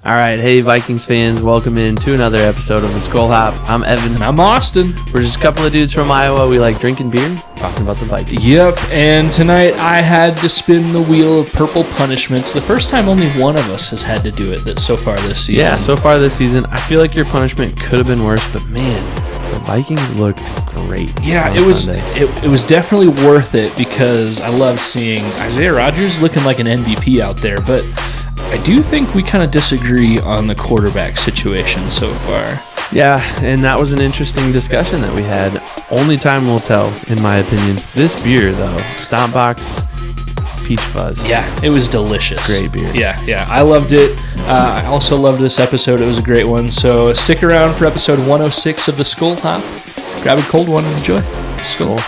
All right, hey Vikings fans, welcome in to another episode of the Skol Hop. I'm Evan. And I'm Austin. We're just a couple of dudes from Iowa. We like drinking beer, talking about the Vikings. Yep, and tonight I had to spin the wheel of purple punishments. The first time only one of us has had to do it so far this season. Yeah, so far this season. I feel like your punishment could have been worse, but man, the Vikings looked great. Yeah, it was definitely worth it because I love seeing Isaiah Rodgers looking like an MVP out there, but I do think we kind of disagree on the quarterback situation so far. Yeah, and that was an interesting discussion that we had. Only time will tell, in my opinion. This beer, though, StompBox Peach Fuzz. Yeah, it was delicious. Great beer. Yeah, I loved it. I also loved this episode. It was a great one. So stick around for episode 106 of the Skol Hop. Grab a cold one and enjoy. Skol.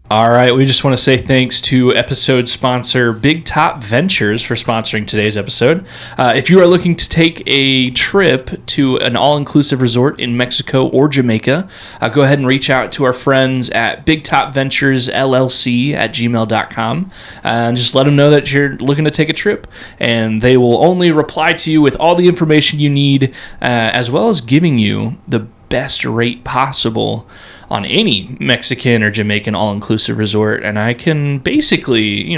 All right, we just want to say thanks to episode sponsor Big Top Ventures for sponsoring today's episode. If you are looking to take a trip to an all-inclusive resort in Mexico or Jamaica, go ahead and reach out to our friends at Big Top Ventures LLC at gmail.com and just let them know that you're looking to take a trip, and they will only reply to you with all the information you need, as well as giving you the best rate possible on any Mexican or Jamaican all-inclusive resort, and I can basically,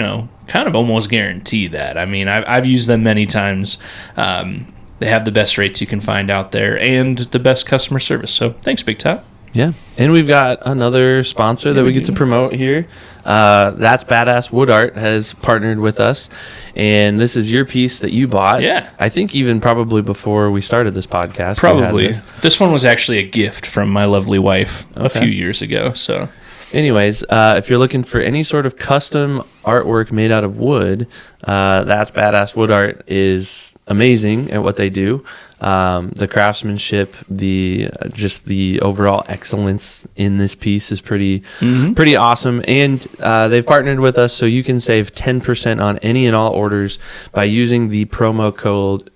kind of almost guarantee that. I mean, I've used them many times. They have the best rates you can find out there and the best customer service. So thanks, Big Top. Yeah, and we've got another sponsor that we get to promote here. That's Badass Wood Art has partnered with us, and this is your piece that you bought. Yeah. I think even probably before we started this podcast. Probably. This one was actually a gift from my lovely wife a few years ago. So, anyways, if you're looking for any sort of custom artwork made out of wood, That's Badass Wood Art is amazing at what they do. The craftsmanship, the overall excellence in this piece is pretty awesome. And they've partnered with us so you can save 10% on any and all orders by using the promo code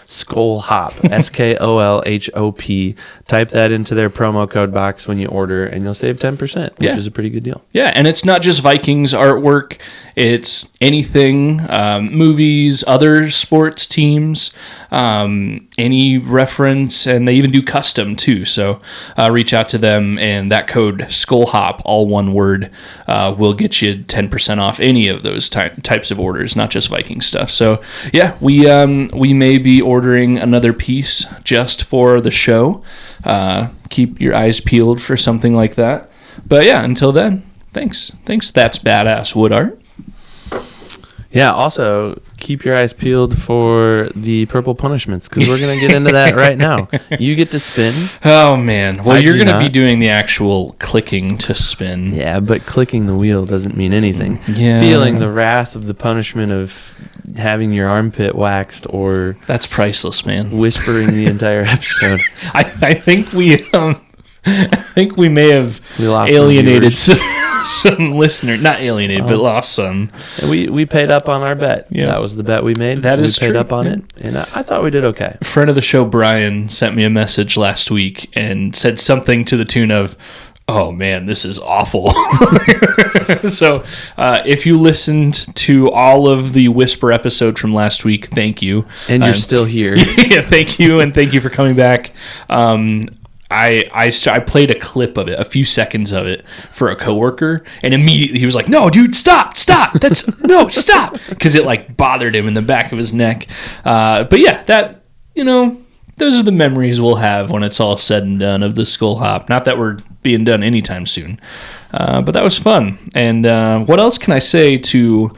Skol Hop, SKOLHOP. Type that into their promo code box when you order, and you'll save 10%, which is a pretty good deal. Yeah, and it's not just Vikings artwork. It's anything, movies, other sports teams, any reference, and they even do custom too. So reach out to them, and that code Skol Hop, all one word, will get you 10% off any of those types of orders, not just Viking stuff. So yeah, we may be ordering another piece just for the show. Keep your eyes peeled for something like that. But yeah, until then, thanks. That's Badass Wood Art. Yeah, also, keep your eyes peeled for the purple punishments, because we're going to get into that right now. You get to spin. Oh, man. Well, you're going to be doing the actual clicking to spin. Yeah, but clicking the wheel doesn't mean anything. Yeah. Feeling the wrath of the punishment of having your armpit waxed or... That's priceless, man. Whispering the entire episode. I think we may have alienated some listener, not alienated, but lost some. We paid up on our bet. Yeah. That was the bet we made. That is true. We paid up on it, and I thought we did okay. Friend of the show, Brian, sent me a message last week and said something to the tune of, "Oh man, this is awful." So if you listened to all of the Whisper episode from last week, thank you. And you're still here. Yeah, thank you, and thank you for coming back. I played a clip of it, a few seconds of it, for a coworker, and immediately he was like, "No, dude, stop! Stop! Stop!" Because it bothered him in the back of his neck. But yeah, that those are the memories we'll have when it's all said and done of the Skol Hop. Not that we're being done anytime soon, but that was fun. And what else can I say to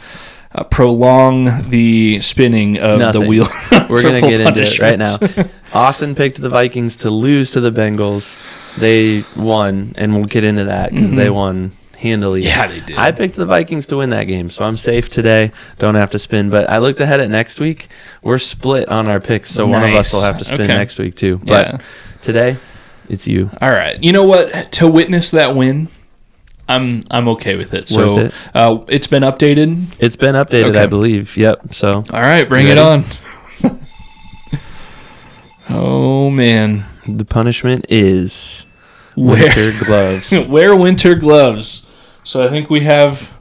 prolong the spinning of Nothing. the wheel. We're going to get into it right now. punishments. Austin picked the Vikings to lose to the Bengals. They won, and we'll get into that because they won handily. Yeah, they did. I picked the Vikings to win that game, so I'm safe today. Don't have to spin. But I looked ahead at next week. We're split on our picks, so one of us will have to spin next week too. But today, it's you. All right. You know what? To witness that win, I'm okay with it. So Worth it's been updated. It's been updated, Okay. I believe. Yep. So All right, bring it on. Oh man, the punishment is Wear- winter gloves. wear winter gloves. So I think we have.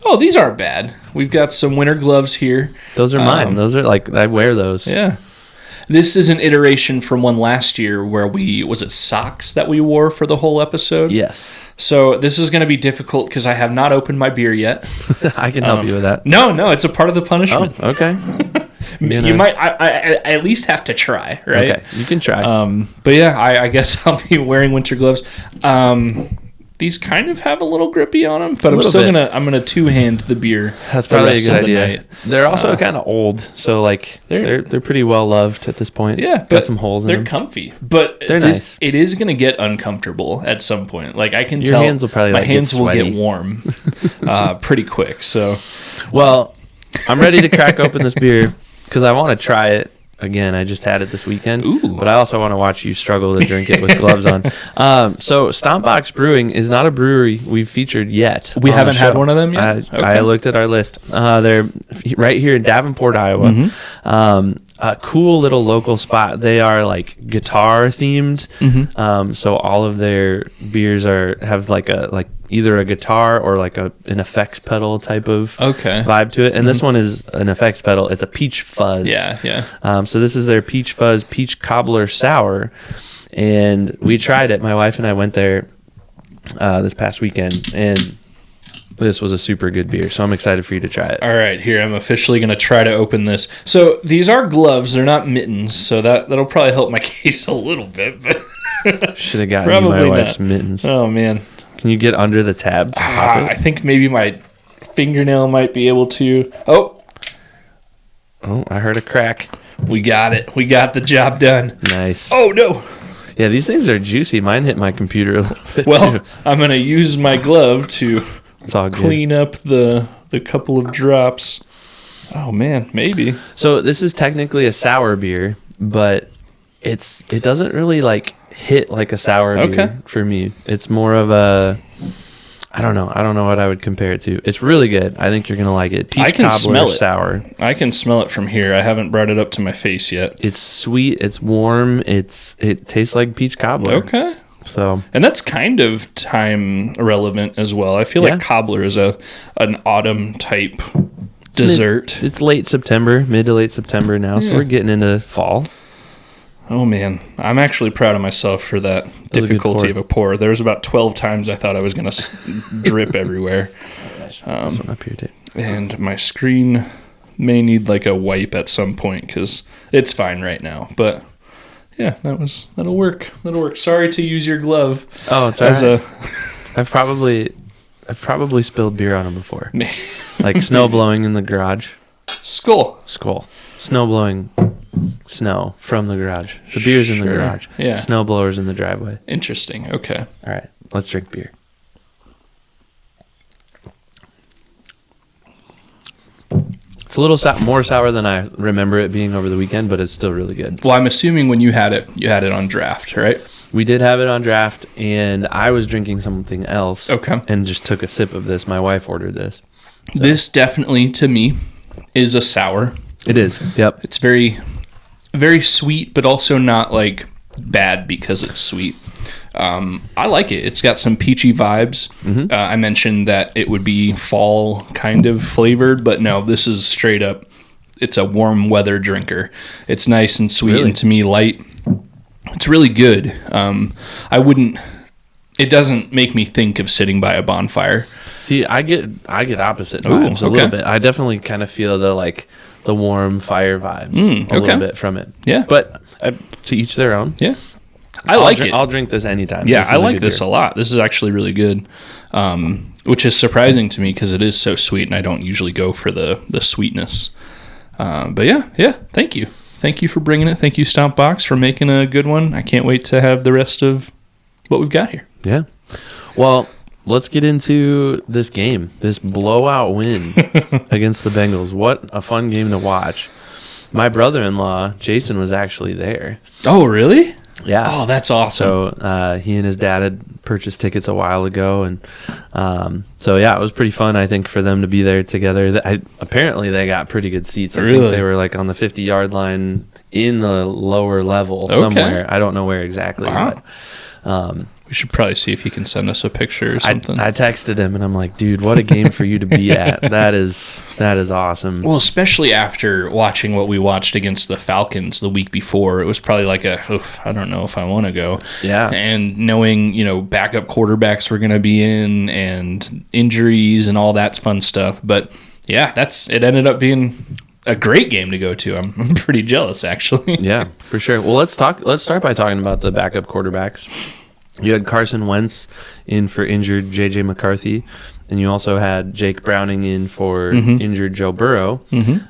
Oh, these aren't bad. We've got some winter gloves here. Those are mine. Those are like I wear those. Yeah. This is an iteration from one last year where was it socks that we wore for the whole episode? Yes. So this is going to be difficult because I have not opened my beer yet. I can help you with that. No, it's a part of the punishment. Oh, okay. You might, I at least have to try, right? Okay, you can try. But yeah, I guess I'll be wearing winter gloves. These kind of have a little grippy on them, but I'm still gonna two-hand the beer. That's probably a good idea. Night. They're also kind of old, so like they're pretty well loved at this point. Yeah, but got some holes in they're them. comfy, but They're nice. It is gonna get uncomfortable at some point. Like I can Your tell, hands will probably my get hands will sweaty. get warm pretty quick. So Well, I'm ready to crack open this beer because I want to try it again. I just had it this weekend, but I also want to watch you struggle to drink it with gloves on. So StompBox Brewing is not a brewery we've featured yet. we on haven't the had show. one of them yet. I looked at our list. They're right here in Davenport, Iowa. A cool little local spot. They are like guitar themed. So all of their beers have like either a guitar or like an effects pedal type of vibe to it. And this one is an effects pedal. It's a peach fuzz. Yeah. So this is their peach fuzz peach cobbler sour, and we tried it. My wife and I went there this past weekend, and this was a super good beer. So I'm excited for you to try it. All right, here I'm officially going to try to open this. So these are gloves; they're not mittens, so that'll probably help my case a little bit. But should have gotten you my wife's mittens. Oh man, can you get under the tab to pop it? I think maybe my fingernail might be able to. Oh, I heard a crack. We got it. We got the job done. Nice. Oh no. Yeah, these things are juicy. Mine hit my computer a little bit Well, too. I'm going to use my glove to It's all good. clean up the couple of drops. Oh man, maybe. So this is technically a sour beer, but it doesn't really like hit like a sour beer for me. It's more of a I don't know what I would compare it to. It's really good. I think you're gonna like it. Peach I can cobbler smell it. Sour. I can smell it from here. I haven't brought it up to my face yet. It's sweet. It's warm. It tastes like peach cobbler. Okay. So And that's kind of time relevant as well. I feel like cobbler is an autumn type dessert. it's late September, mid to late September now, so we're getting into fall. Oh man, I'm actually proud of myself for that difficulty of a pour. There was about 12 times I thought I was going to drip everywhere. This one up here, Dave. And my screen may need like a wipe at some point because it's fine right now. But yeah, that'll work. Sorry to use your glove. Oh, it's all right. I've probably spilled beer on them before. Like snow blowing in the garage. Skol. Snow blowing snow from the garage. The beer's in the garage. Yeah. Snow blowers in the driveway. Interesting. Okay. All right. Let's drink beer. It's a little more sour than I remember it being over the weekend, but it's still really good. Well, I'm assuming when you had it on draft, right? We did have it on draft, and I was drinking something else. Okay. And just took a sip of this. My wife ordered this. So. This definitely, to me, is a sour. It is. Yep. It's very, very sweet, but also not like bad because it's sweet. I like it. It's got some peachy vibes. Mm-hmm. I mentioned that it would be fall kind of flavored, but no, this is straight up. It's a warm weather drinker. It's nice and sweet, and to me, light. It's really good. It doesn't make me think of sitting by a bonfire. See, I get opposite vibes a little bit. I definitely kind of feel the warm fire vibes a little bit from it. Yeah. But to each their own. Yeah. I like it. I'll drink this anytime. Yeah, I like this a lot. This is actually really good, which is surprising to me because it is so sweet, and I don't usually go for the sweetness. But yeah, thank you. Thank you for bringing it. Thank you, StompBox, for making a good one. I can't wait to have the rest of what we've got here. Yeah. Well, let's get into this game, this blowout win against the Bengals. What a fun game to watch. My brother-in-law, Jason, was actually there. Oh, really? Yeah. Oh, that's awesome. So he and his dad had purchased tickets a while ago, and so yeah, it was pretty fun. I think for them to be there together. Apparently, they got pretty good seats. I think they were like on the 50-yard line in the lower level somewhere. I don't know where exactly. Wow. But, we should probably see if he can send us a picture or something. I texted him and I'm like, dude, what a game for you to be at. That is awesome. Well, especially after watching what we watched against the Falcons the week before, it was probably like I don't know if I want to go. Yeah. And knowing, backup quarterbacks were going to be in and injuries and all that fun stuff. But yeah, it ended up being a great game to go to. I'm pretty jealous, actually. Yeah, for sure. Well, let's start by talking about the backup quarterbacks. You had Carson Wentz in for injured J.J. McCarthy, and you also had Jake Browning in for injured Joe Burrow.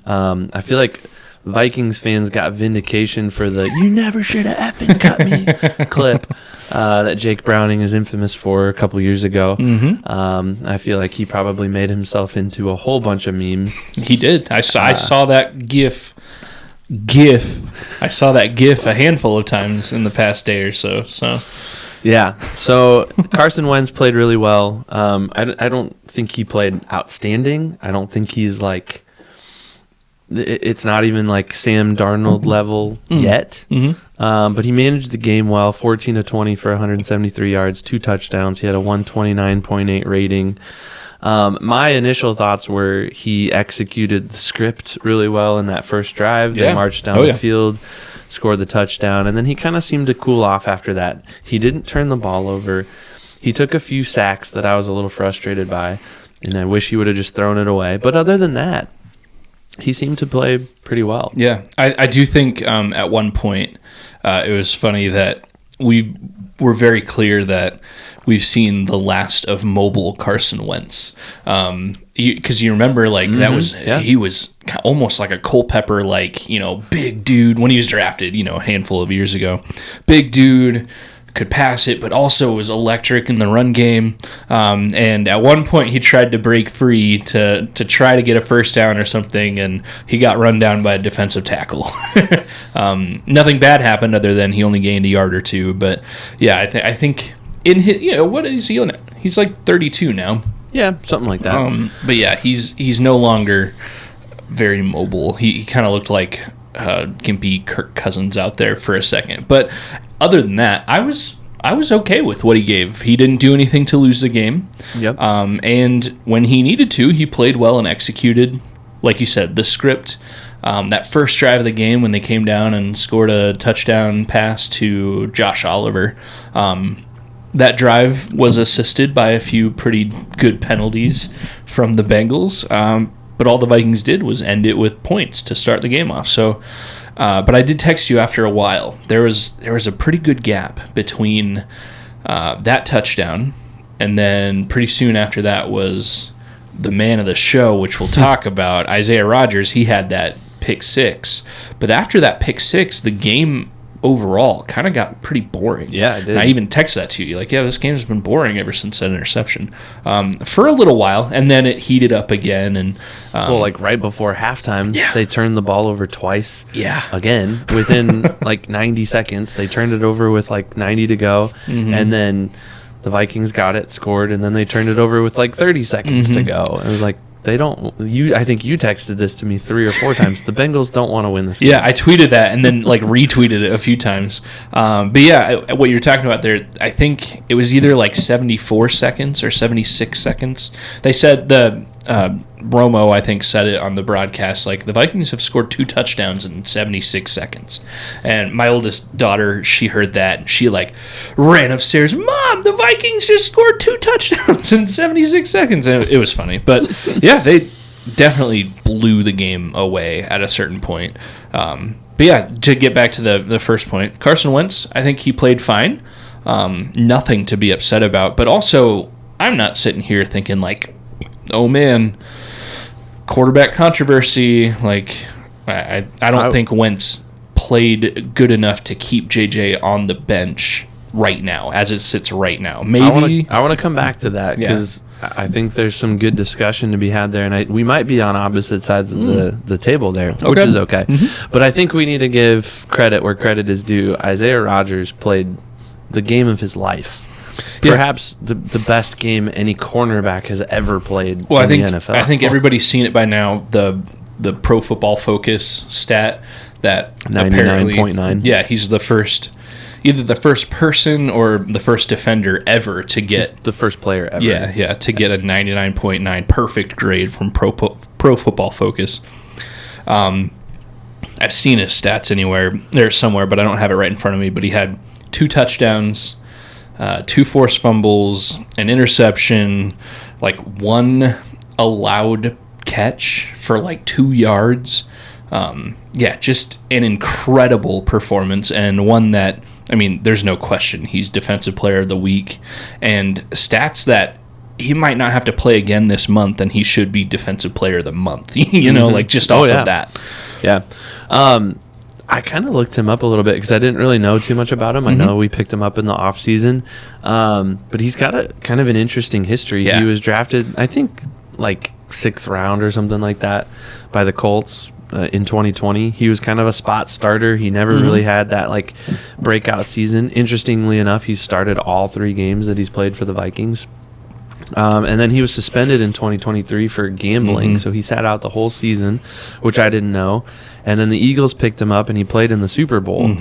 I feel like Vikings fans got vindication for the "you never should have effing cut me" clip that Jake Browning is infamous for a couple years ago. I feel like he probably made himself into a whole bunch of memes. He did. I saw that GIF. I saw that GIF a handful of times in the past day or so. Yeah, so Carson Wentz played really well. I don't think he played outstanding. I don't think he's like, it's not even like Sam Darnold level yet. But he managed the game well, 14 of 20 for 173 yards, 2 touchdowns. He had a 129.8 rating. My initial thoughts were he executed the script really well in that first drive. They marched down the field, scored the touchdown, and then he kind of seemed to cool off after that. He didn't turn the ball over. He took a few sacks that I was a little frustrated by, and I wish he would have just thrown it away. But other than that, he seemed to play pretty well. Yeah, I do think at one point it was funny that we were very clear that we've seen the last of mobile Carson Wentz. Because you remember, like, that was he was almost like a Culpepper, like, big dude when he was drafted, a handful of years ago. Big dude, could pass it, but also was electric in the run game. And at one point, he tried to break free to try to get a first down or something, and he got run down by a defensive tackle. Nothing bad happened other than he only gained a yard or two. But yeah, I think in his, what is he on? He's like 32 now. Yeah, something like that. But yeah, he's no longer very mobile. He kind of looked like gimpy Kirk Cousins out there for a second. But other than that, I was okay with what he gave. He didn't do anything to lose the game. Yep. And when he needed to, he played well and executed, like you said, the script. That first drive of the game when they came down and scored a touchdown pass to Josh Oliver. That drive was assisted by a few pretty good penalties from the Bengals, but all the Vikings did was end it with points to start the game off. So, but I did text you after a while. There was a pretty good gap between that touchdown, and then pretty soon after that was the man of the show, which we'll talk about, Isaiah Rodgers. He had that pick six, but after that pick six, the game overall kind of got pretty boring. Yeah, it did. And I even texted that to you, like, yeah, this game's been boring ever since that interception for a little while, and then it heated up again. And like right before halftime, they turned the ball over twice. Yeah, again within like 90 seconds, they turned it over with like 90 to go, and then the Vikings got it, scored, and then they turned it over with like 30 seconds to go. And it was like, I think you texted this to me 3 or 4 times. The Bengals don't want to win this game. Yeah, I tweeted that and then like retweeted it a few times. But yeah, what you're talking about there, I think it was either like 74 seconds or 76 seconds. They said Romo, I think, said it on the broadcast, like, the Vikings have scored 2 touchdowns in 76 seconds. And my oldest daughter, she heard that, and she, like, ran upstairs, Mom, the Vikings just scored 2 touchdowns in 76 seconds. And it was funny. But, yeah, definitely blew the game away at a certain point. But yeah, to get back to the first point, Carson Wentz, I think he played fine. Nothing to be upset about. But also, I'm not sitting here thinking like, oh man, quarterback controversy. Like, I don't think Wentz played good enough to keep JJ on the bench right now, as it sits right now. Maybe I want to come back to that because I think there's some good discussion to be had there, and we might be on opposite sides of the table there, which is okay. Mm-hmm. But I think we need to give credit where credit is due. Isaiah Rodgers played the game of his life. Perhaps the best game any cornerback has ever played in the NFL. I think everybody's seen it by now, the Pro Football Focus stat that 99.9. Yeah, he's either the first person or the first defender ever to get... He's the first player ever. Yeah, to get a 99.9 perfect grade from Pro Football Focus. I've seen his stats somewhere, but I don't have it right in front of me. But he had 2 touchdowns, 2 forced fumbles, an interception, like 1 allowed catch for like 2 yards. Just an incredible performance, and one that, I mean, there's no question he's Defensive Player of the Week, and stats that he might not have to play again this month, and he should be Defensive Player of the Month, like just off of that. Yeah. I kind of looked him up a little bit because I didn't really know too much about him. I know we picked him up in the off season, but he's got a kind of an interesting history. Yeah. He was drafted, I think, like 6th round or something like that by the Colts in 2020. He was kind of a spot starter. He never really had that like breakout season. Interestingly enough, he started all 3 games that he's played for the Vikings. And then he was suspended in 2023 for gambling, so he sat out the whole season, which I didn't know. And then the Eagles picked him up, and he played in the Super Bowl.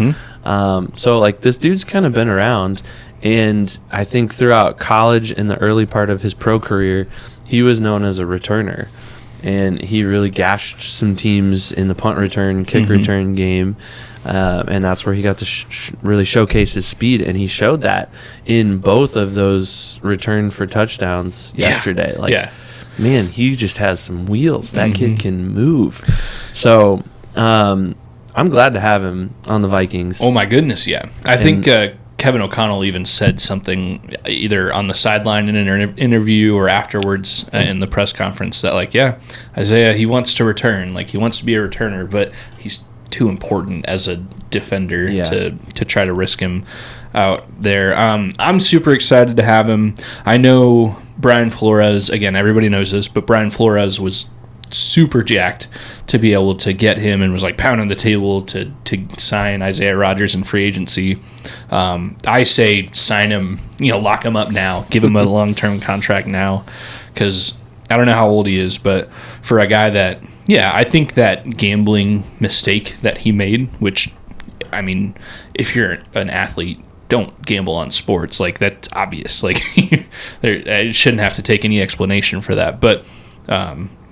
So, like, this dude's kind of been around. And I think throughout college and the early part of his pro career, he was known as a returner. And he really gashed some teams in the punt return, kick return game. And that's where he got to really showcase his speed. And he showed that in both of those return for touchdowns yesterday. Man, he just has some wheels. That kid can move. So I'm glad to have him on the Vikings. Oh, my goodness, yeah. I think Kevin O'Connell even said something either on the sideline in an interview or afterwards in the press conference that, like, Isaiah, he wants to return. Like, he wants to be a returner, but he's too important as a defender to try to risk him out there. I'm super excited to have him. I know Brian Flores, again, everybody knows this, but Brian Flores was super jacked to be able to get him and was like pounding the table to sign Isaiah Rodgers in free agency. I say sign him, lock him up now, give him a long-term contract now, because I don't know how old he is, but for a guy that, I think that gambling mistake that he made, which, I mean, if you're an athlete, don't gamble on sports. Like, that's obvious. Like, I shouldn't have to take any explanation for that. But,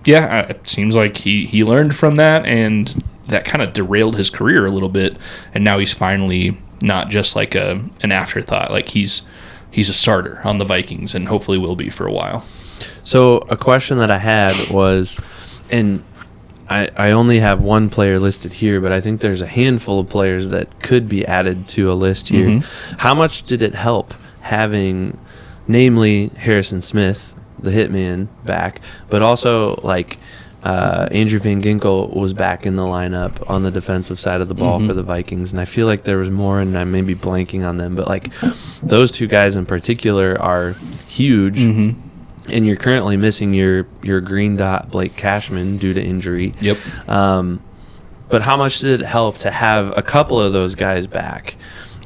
it seems like he learned from that, and that kind of derailed his career a little bit. And now he's finally not just like an afterthought. Like, he's a starter on the Vikings, and hopefully will be for a while. So a question that I had was, and I only have one player listed here, but I think there's a handful of players that could be added to a list here. How much did it help having, namely, Harrison Smith, the hitman, back, but also like Andrew Van Ginkel was back in the lineup on the defensive side of the ball for the Vikings, and I feel like there was more, and I may be blanking on them, but like those 2 guys in particular are huge. And you're currently missing your green dot Blake Cashman due to injury. Yep. But how much did it help to have a couple of those guys back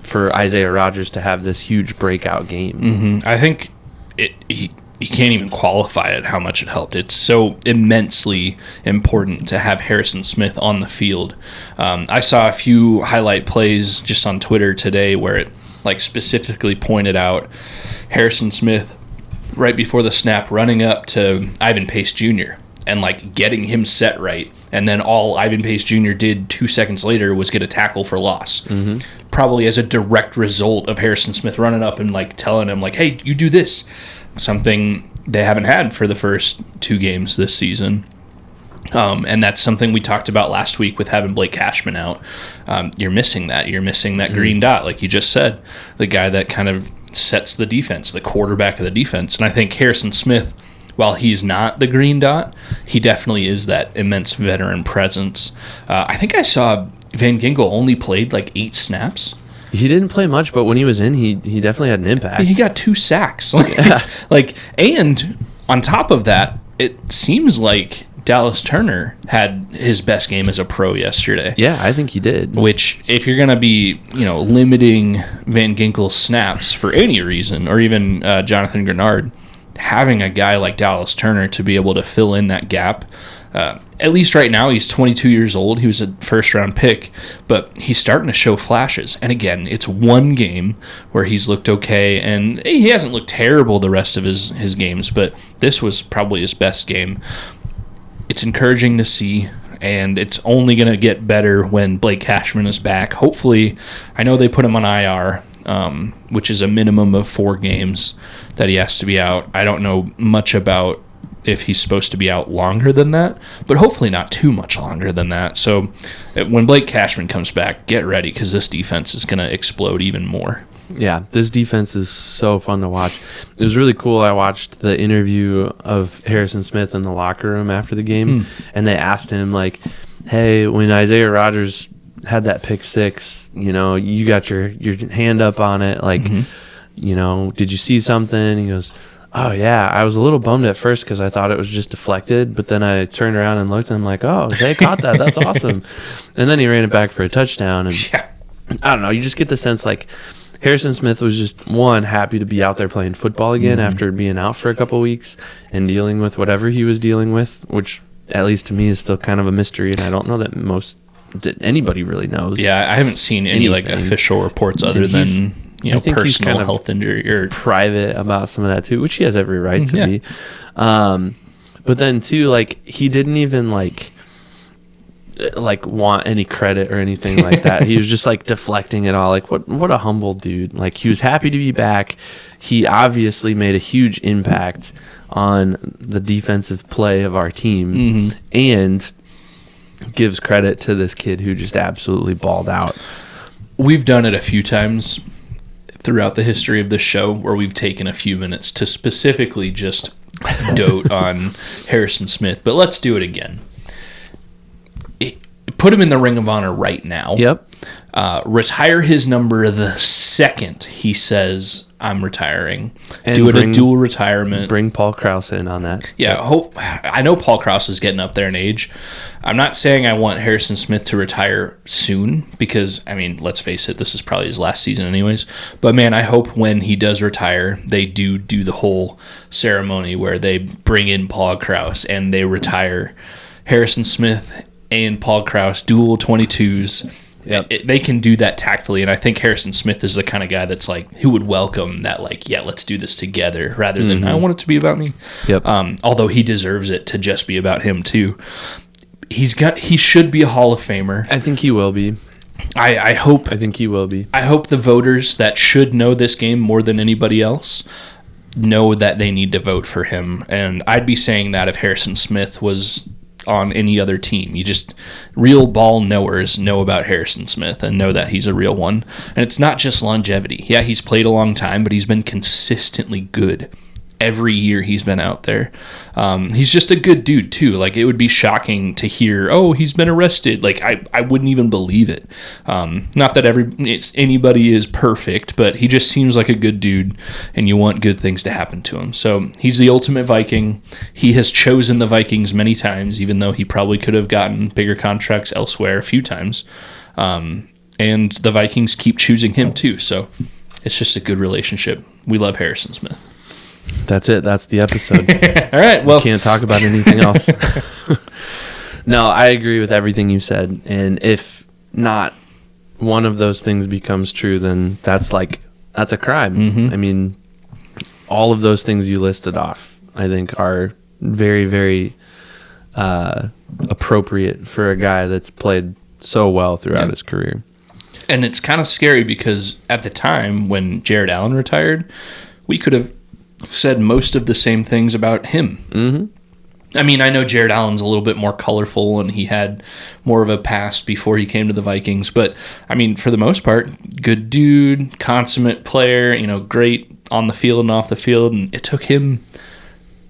for Isaiah Rodgers to have this huge breakout game? I think you can't even qualify it how much it helped. It's so immensely important to have Harrison Smith on the field. I saw a few highlight plays just on Twitter today where it like specifically pointed out Harrison Smith right before the snap running up to Ivan Pace Jr. and like getting him set right, and then all Ivan Pace Jr. did 2 seconds later was get a tackle for loss. Probably as a direct result of Harrison Smith running up and like telling him like, hey, you do this. Something they haven't had for the first 2 games this season. And that's something we talked about last week with having Blake Cashman out. You're missing that. You're missing that green dot, like you just said. The guy that kind of sets the defense, the quarterback of the defense. And I think Harrison Smith, while he's not the green dot, he definitely is that immense veteran presence. I think I saw Van Ginkel only played like 8 snaps. He didn't play much, but when he was in, he definitely had an impact. He got 2 sacks. And on top of that, it seems like Dallas Turner had his best game as a pro yesterday. Yeah, I think he did. Which, if you're going to be, limiting Van Ginkel's snaps for any reason, or even Jonathan Grenard, having a guy like Dallas Turner to be able to fill in that gap, at least right now, he's 22 years old. He was a first-round pick, but he's starting to show flashes. And again, it's one game where he's looked okay, and he hasn't looked terrible the rest of his games, but this was probably his best game. It's encouraging to see, and it's only going to get better when Blake Cashman is back. Hopefully, I know they put him on IR, which is a minimum of 4 games that he has to be out. I don't know much about if he's supposed to be out longer than that, but hopefully not too much longer than that. So when Blake Cashman comes back, get ready, because this defense is going to explode even more. Yeah, this defense is so fun to watch. It was really cool. I watched the interview of Harrison Smith in the locker room after the game, and they asked him, like, hey, when Isaiah Rodgers had that pick 6, you got your hand up on it. Like, did you see something? He goes, oh, yeah, I was a little bummed at first because I thought it was just deflected, but then I turned around and looked, and I'm like, oh, Zay caught that. That's awesome. And then he ran it back for a touchdown. And I don't know, you just get the sense, like, Harrison Smith was just, one, happy to be out there playing football again after being out for a couple weeks and dealing with whatever he was dealing with, which, at least to me, is still kind of a mystery, and I don't know that anybody really knows. Yeah, I haven't seen any official reports other than I think personal he's kind of health injury or private about some of that too, which he has every right to be. But then too, like, he didn't even like want any credit or anything like that. He was just like deflecting it all. Like, what a humble dude. Like, he was happy to be back. He obviously made a huge impact on the defensive play of our team, and gives credit to this kid who just absolutely balled out. We've done it a few times throughout the history of this show where we've taken a few minutes to specifically just dote on Harrison Smith, but let's do it again. Put him in the Ring of Honor right now. Yep. Retire his number the second he says, I'm retiring. And do it a dual retirement. Bring Paul Krause in on that. Yeah, I know Paul Krause is getting up there in age. I'm not saying I want Harrison Smith to retire soon because, I mean, let's face it, this is probably his last season anyways. But, man, I hope when he does retire, they do the whole ceremony where they bring in Paul Krause and they retire Harrison Smith and Paul Krause, dual 22s. Yep. They can do that tactfully, and I think Harrison Smith is the kind of guy that's like, who would welcome that, like, yeah, let's do this together, rather than, I want it to be about me. Yep. Although he deserves it to just be about him, too. He should be a Hall of Famer. I think he will be. I think he will be. I hope the voters that should know this game more than anybody else know that they need to vote for him, and I'd be saying that if Harrison Smith was on any other team. You just, real ball knowers know about Harrison Smith and know that he's a real one. And it's not just longevity. Yeah, he's played a long time, but he's been consistently good every year he's been out there. He's just a good dude too. Like, it would be shocking to hear, oh, he's been arrested. Like, I wouldn't even believe it. Not that anybody is perfect, but he just seems like a good dude, and you want good things to happen to him. So he's the ultimate Viking. He has chosen the Vikings many times, even though he probably could have gotten bigger contracts elsewhere a few times. And the Vikings keep choosing him too. So it's just a good relationship. We love Harrison Smith. That's it. That's the episode. All right. Well, we can't talk about anything else. No, I agree with everything you said. And if not one of those things becomes true, then that's a crime. Mm-hmm. I mean, all of those things you listed off, I think, are very, very appropriate for a guy that's played so well throughout his career. And it's kind of scary because at the time when Jared Allen retired, we could have said most of the same things about him. Mm-hmm. I mean, I know Jared Allen's a little bit more colorful and he had more of a past before he came to the Vikings. But, I mean, for the most part, good dude, consummate player, great on the field and off the field. And it took him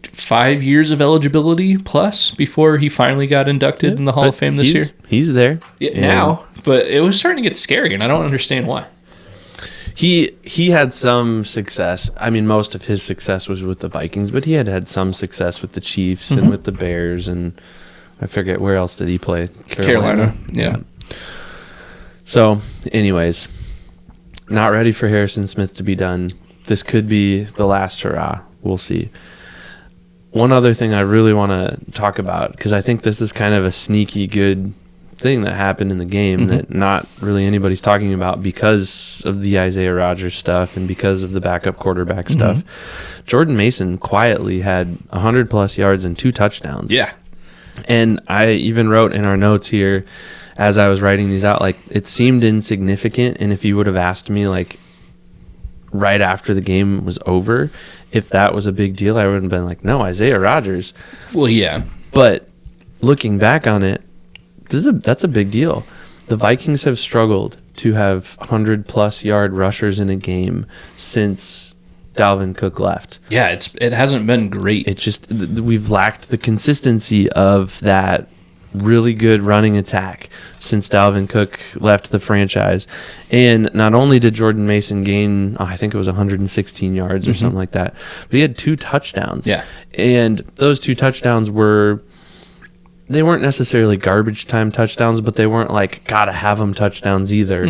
5 years of eligibility plus before he finally got inducted in the Hall of Fame this year. He's there. Now, but it was starting to get scary, and I don't understand why. He had some success. I mean, most of his success was with the Vikings, but he had some success with the Chiefs and with the Bears, and I forget where else did he play? Carolina. Yeah. So, anyways, not ready for Harrison Smith to be done. This could be the last hurrah. We'll see. One other thing I really want to talk about, because I think this is kind of a sneaky good thing that happened in the game that not really anybody's talking about because of the Isaiah Rodgers stuff and because of the backup quarterback stuff. Jordan Mason quietly had 100+ yards and 2 touchdowns. Yeah. And I even wrote in our notes here as I was writing these out, like, it seemed insignificant, and if you would have asked me, like, right after the game was over, if that was a big deal, I would have been like, no, Isaiah Rodgers. Well, yeah. But looking back on it, that's a big deal. The Vikings have struggled to have 100+ yard rushers in a game since Dalvin Cook left. Yeah, it hasn't been great. It just, we've lacked the consistency of that really good running attack since Dalvin Cook left the franchise. And not only did Jordan Mason gain, I think it was 116 yards or something like that, but he had 2 touchdowns. Yeah. And those 2 touchdowns they weren't necessarily garbage time touchdowns, but they weren't like gotta have them touchdowns either.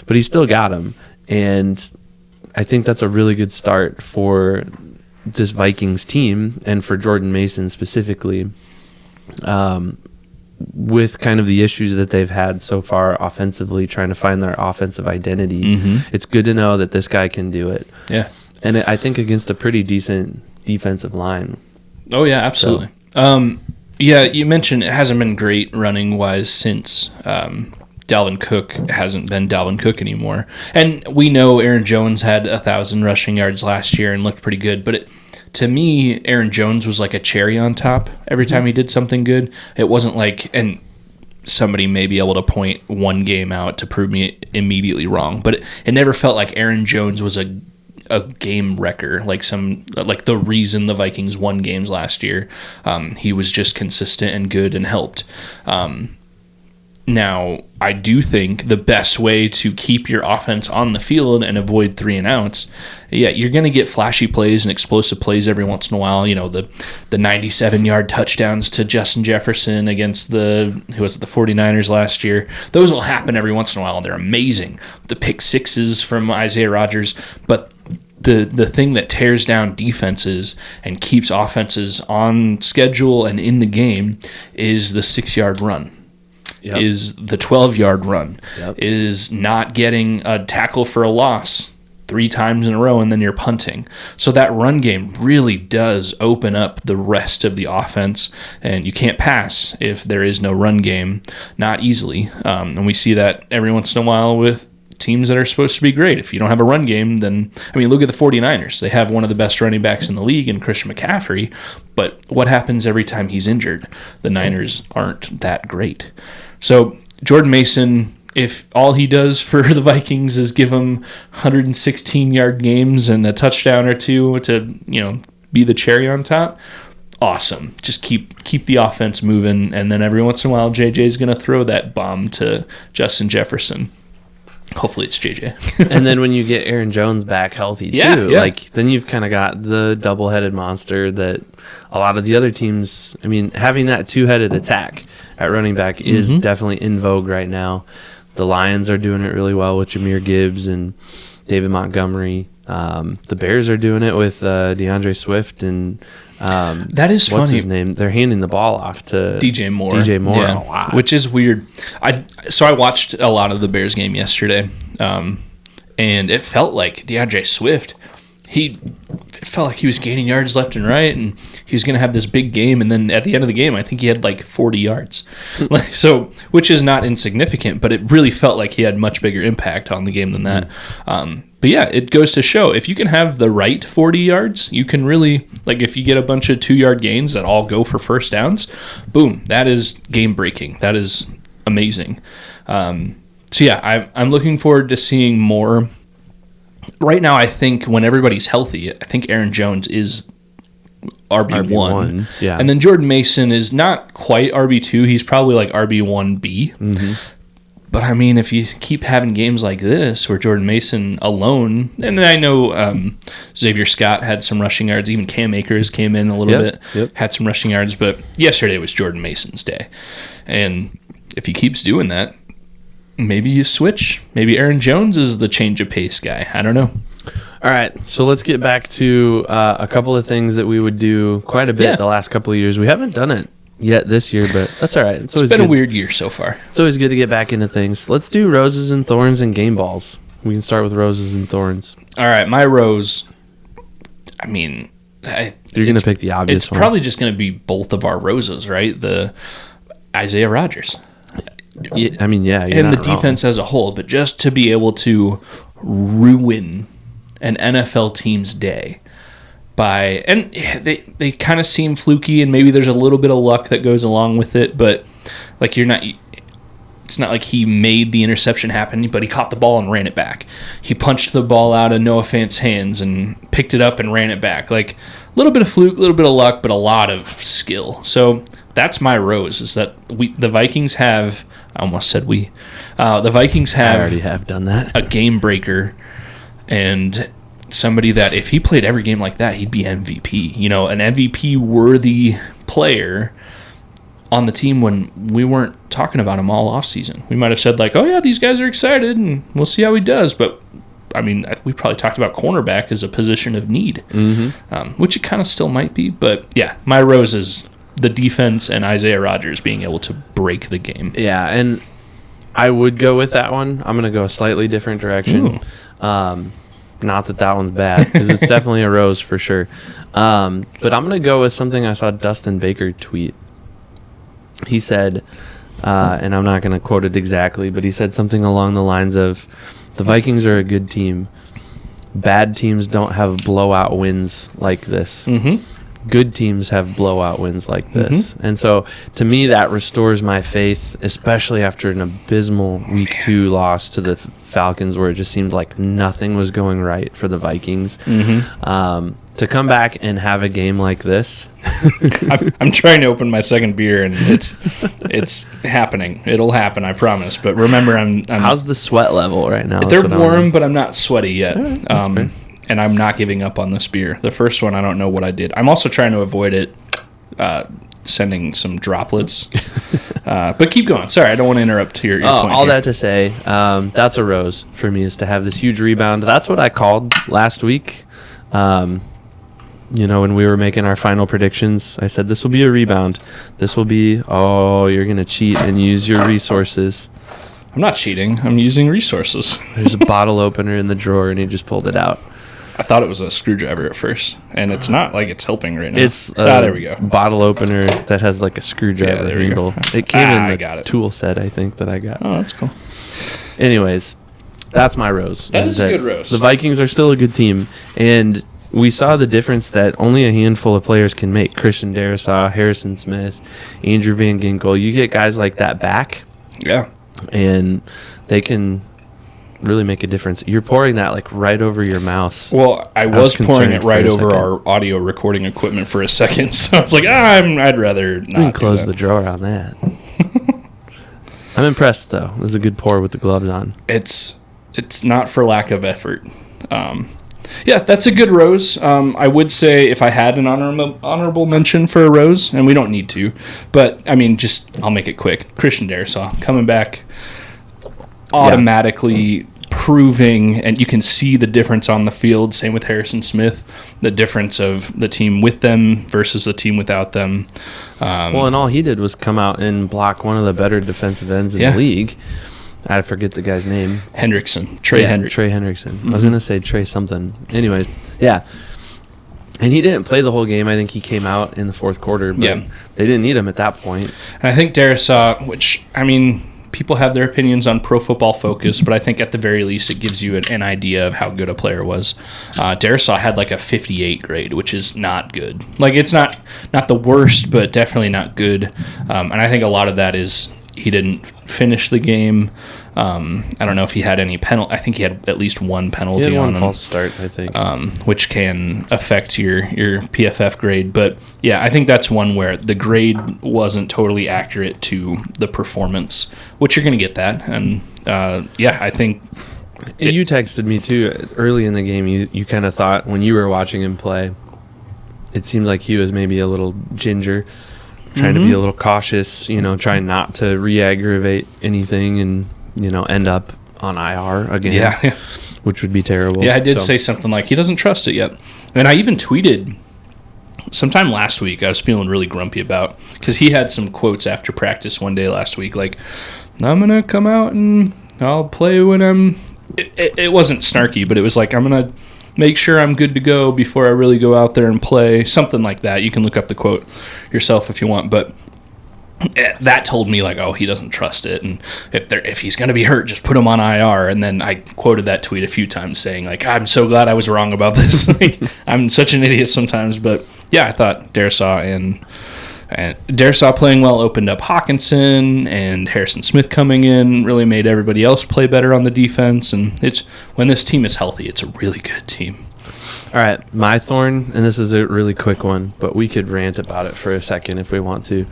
But he still got them. And I think that's a really good start for this Vikings team and for Jordan Mason specifically. With kind of the issues that they've had so far offensively, trying to find their offensive identity, it's good to know that this guy can do it. Yeah. And I think against a pretty decent defensive line. Oh, yeah, absolutely. So. Yeah, you mentioned it hasn't been great running-wise since Dalvin Cook hasn't been Dalvin Cook anymore. And we know Aaron Jones had 1,000 rushing yards last year and looked pretty good, but to me, Aaron Jones was like a cherry on top every time he did something good. It wasn't like, and somebody may be able to point one game out to prove me immediately wrong, but it never felt like Aaron Jones was a game wrecker, like the reason the Vikings won games last year. He was just consistent and good and helped. Now, I do think the best way to keep your offense on the field and avoid 3 and outs, you're going to get flashy plays and explosive plays every once in a while. The 97-yard touchdowns to Justin Jefferson against the 49ers last year. Those will happen every once in a while, and they're amazing. The pick sixes from Isaiah Rodgers, but the thing that tears down defenses and keeps offenses on schedule and in the game is the 6-yard run. Yep. Is the 12-yard run, is not getting a tackle for a loss 3 times in a row and then you're punting. So that run game really does open up the rest of the offense, and you can't pass if there is no run game, not easily. And we see that every once in a while with teams that are supposed to be great. If you don't have a run game, then, I mean, look at the 49ers. They have one of the best running backs in the league in Christian McCaffrey, but what happens every time he's injured? The Niners aren't that great. So Jordan Mason, if all he does for the Vikings is give him 116-yard games and a touchdown or 2 to, be the cherry on top, awesome. Just keep the offense moving, and then every once in a while, JJ's going to throw that bomb to Justin Jefferson. Hopefully it's JJ. And then when you get Aaron Jones back healthy too, then you've kind of got the double-headed monster that a lot of the other teams, I mean, having that 2-headed attack at running back is definitely in vogue right now. The Lions are doing it really well with Jahmyr Gibbs and David Montgomery. The Bears are doing it with DeAndre Swift and that is what's funny. his name? They're handing the ball off to DJ Moore. Yeah. Oh, wow. Which is weird. I watched a lot of the Bears game yesterday, and it felt like DeAndre Swift, it felt like he was gaining yards left and right, and he was going to have this big game, and then at the end of the game, I think he had like 40 yards. So, which is not insignificant, but it really felt like he had much bigger impact on the game than that. But yeah, it goes to show if you can have the right 40 yards, you can really, like if you get a bunch of 2-yard gains that all go for first downs, boom, that is game breaking. That is amazing. So yeah, I'm looking forward to seeing more. Right now, I think when everybody's healthy, I think Aaron Jones is RB1. Yeah. And then Jordan Mason is not quite RB2. He's probably like RB1B. Mm-hmm. But I mean, if you keep having games like this where Jordan Mason alone, and I know Xavier Scott had some rushing yards, even Cam Akers came in a little bit, had some rushing yards, but yesterday was Jordan Mason's day. And if he keeps doing that, maybe you switch. Maybe Aaron Jones is the change of pace guy. I don't know. All right, so let's get back to a couple of things that we would do quite a bit the last couple of years. We haven't done it yet this year, but that's all right. It's always been good. A weird year so far. It's always good to get back into things. Let's do roses and thorns and game balls. We can start with roses and thorns. All right, my rose, I mean... You're going to pick the obvious one. It's probably just going to be both of our roses, right? The Isaiah Rodgers. Yeah, I mean, yeah. And the defense as a whole, but just to be able to ruin an NFL team's day and they kind of seem fluky, and maybe there's a little bit of luck that goes along with it, but like it's not like he made the interception happen, but he caught the ball and ran it back. He punched the ball out of Noah Fant's hands and picked it up and ran it back. Like a little bit of fluke, a little bit of luck, but a lot of skill. So that's my rose, is that the Vikings have, I almost said the Vikings have, I already have done that, a game breaker, and somebody that if he played every game like that, he'd be MVP. You know, an MVP worthy player on the team when we weren't talking about him all offseason. We might have said like, oh yeah, these guys are excited and we'll see how he does. But I mean, we probably talked about cornerback as a position of need, which it kind of still might be. But yeah, my rose is the defense and Isaiah Rodgers being able to break the game. Yeah, and I would go with that one. I'm going to go a slightly different direction. Not that one's bad, because it's definitely a rose for sure. But I'm going to go with something I saw Dustin Baker tweet. He said, and I'm not going to quote it exactly, but he said something along the lines of, the Vikings are a good team. Bad teams don't have blowout wins like this. Mm-hmm. Good teams have blowout wins like this. Mm-hmm. And so, to me, that restores my faith, especially after an abysmal Week 2 loss to the Falcons, where it just seemed like nothing was going right for the Vikings. Mm-hmm. To come back and have a game like this. I'm trying to open my second beer, and it's happening. It'll happen, I promise. But remember, I'm how's the sweat level right now? They're warm, but I'm not sweaty yet. Right, that's fair. And I'm not giving up on this beer. The first one, I don't know what I did. I'm also trying to avoid it sending some droplets. But keep going. Sorry, I don't want to interrupt your point. All that to say, that's a rose for me, is to have this huge rebound. That's what I called last week. When we were making our final predictions, I said this will be a rebound. This will be, you're going to cheat and use your resources. I'm not cheating. I'm using resources. There's a bottle opener in the drawer, and he just pulled it out. I thought it was a screwdriver at first, and it's not like it's helping right now. It's there we go. Bottle opener that has like a screwdriver handle. It came in the tool set, I think, that I got. Oh, that's cool. Anyways, that's my rose. That's a good rose. The Vikings are still a good team, and we saw the difference that only a handful of players can make. Christian Darrisaw, Harrison Smith, Andrew Van Ginkel. You get guys like that back. Yeah. And they can really make a difference. You're pouring that like right over your mouse. Well, I was pouring it right over our audio recording equipment for a second, so I was like, I'd rather not. You can close the drawer on that. I'm impressed, though. This is a good pour with the gloves on. It's not for lack of effort. Yeah, that's a good rose. I would say if I had an honorable mention for a rose, and we don't need to, but I mean, I'll make it quick. Christian Darrisaw coming back, automatically proving, and you can see the difference on the field. Same with Harrison Smith, the difference of the team with them versus the team without them. And all he did was come out and block one of the better defensive ends in the league. I forget the guy's name. Trey Hendrickson. Mm-hmm. I was going to say Trey something. Anyways, yeah. And he didn't play the whole game. I think he came out in the fourth quarter, but they didn't need him at that point. And I think Darrisaw, which, I mean, people have their opinions on Pro Football Focus, but I think at the very least it gives you an idea of how good a player was. Darisaw had like a 58 grade, which is not good. Like, it's not the worst, but definitely not good. And I think a lot of that is he didn't finish the game. I don't know if he had any penalty. I think he had at least one penalty he had on one him. False start, I think. Which can affect your PFF grade. But yeah, I think that's one where the grade wasn't totally accurate to the performance, which you're going to get that. And I think... You texted me too early in the game. You kind of thought when you were watching him play, it seemed like he was maybe a little ginger, trying to be a little cautious, trying not to re-aggravate anything and, end up on IR again. Yeah. Which would be terrible. Yeah, I did say something like he doesn't trust it yet. And I even tweeted sometime last week, I was feeling really grumpy about, because he had some quotes after practice one day last week, like, I'm going to come out and I'll play when I'm... It wasn't snarky, but it was like, I'm going to make sure I'm good to go before I really go out there and play. Something like that. You can look up the quote yourself if you want, but that told me, like, oh, he doesn't trust it, and if he's going to be hurt, just put him on IR. And then I quoted that tweet a few times saying, like, I'm so glad I was wrong about this. Like, I'm such an idiot sometimes. But yeah, I thought Darisaw and Darisaw playing well opened up Hawkinson, and Harrison Smith coming in really made everybody else play better on the defense. And it's when this team is healthy, it's a really good team. All right, my thorn, and this is a really quick one, but we could rant about it for a second if we want to.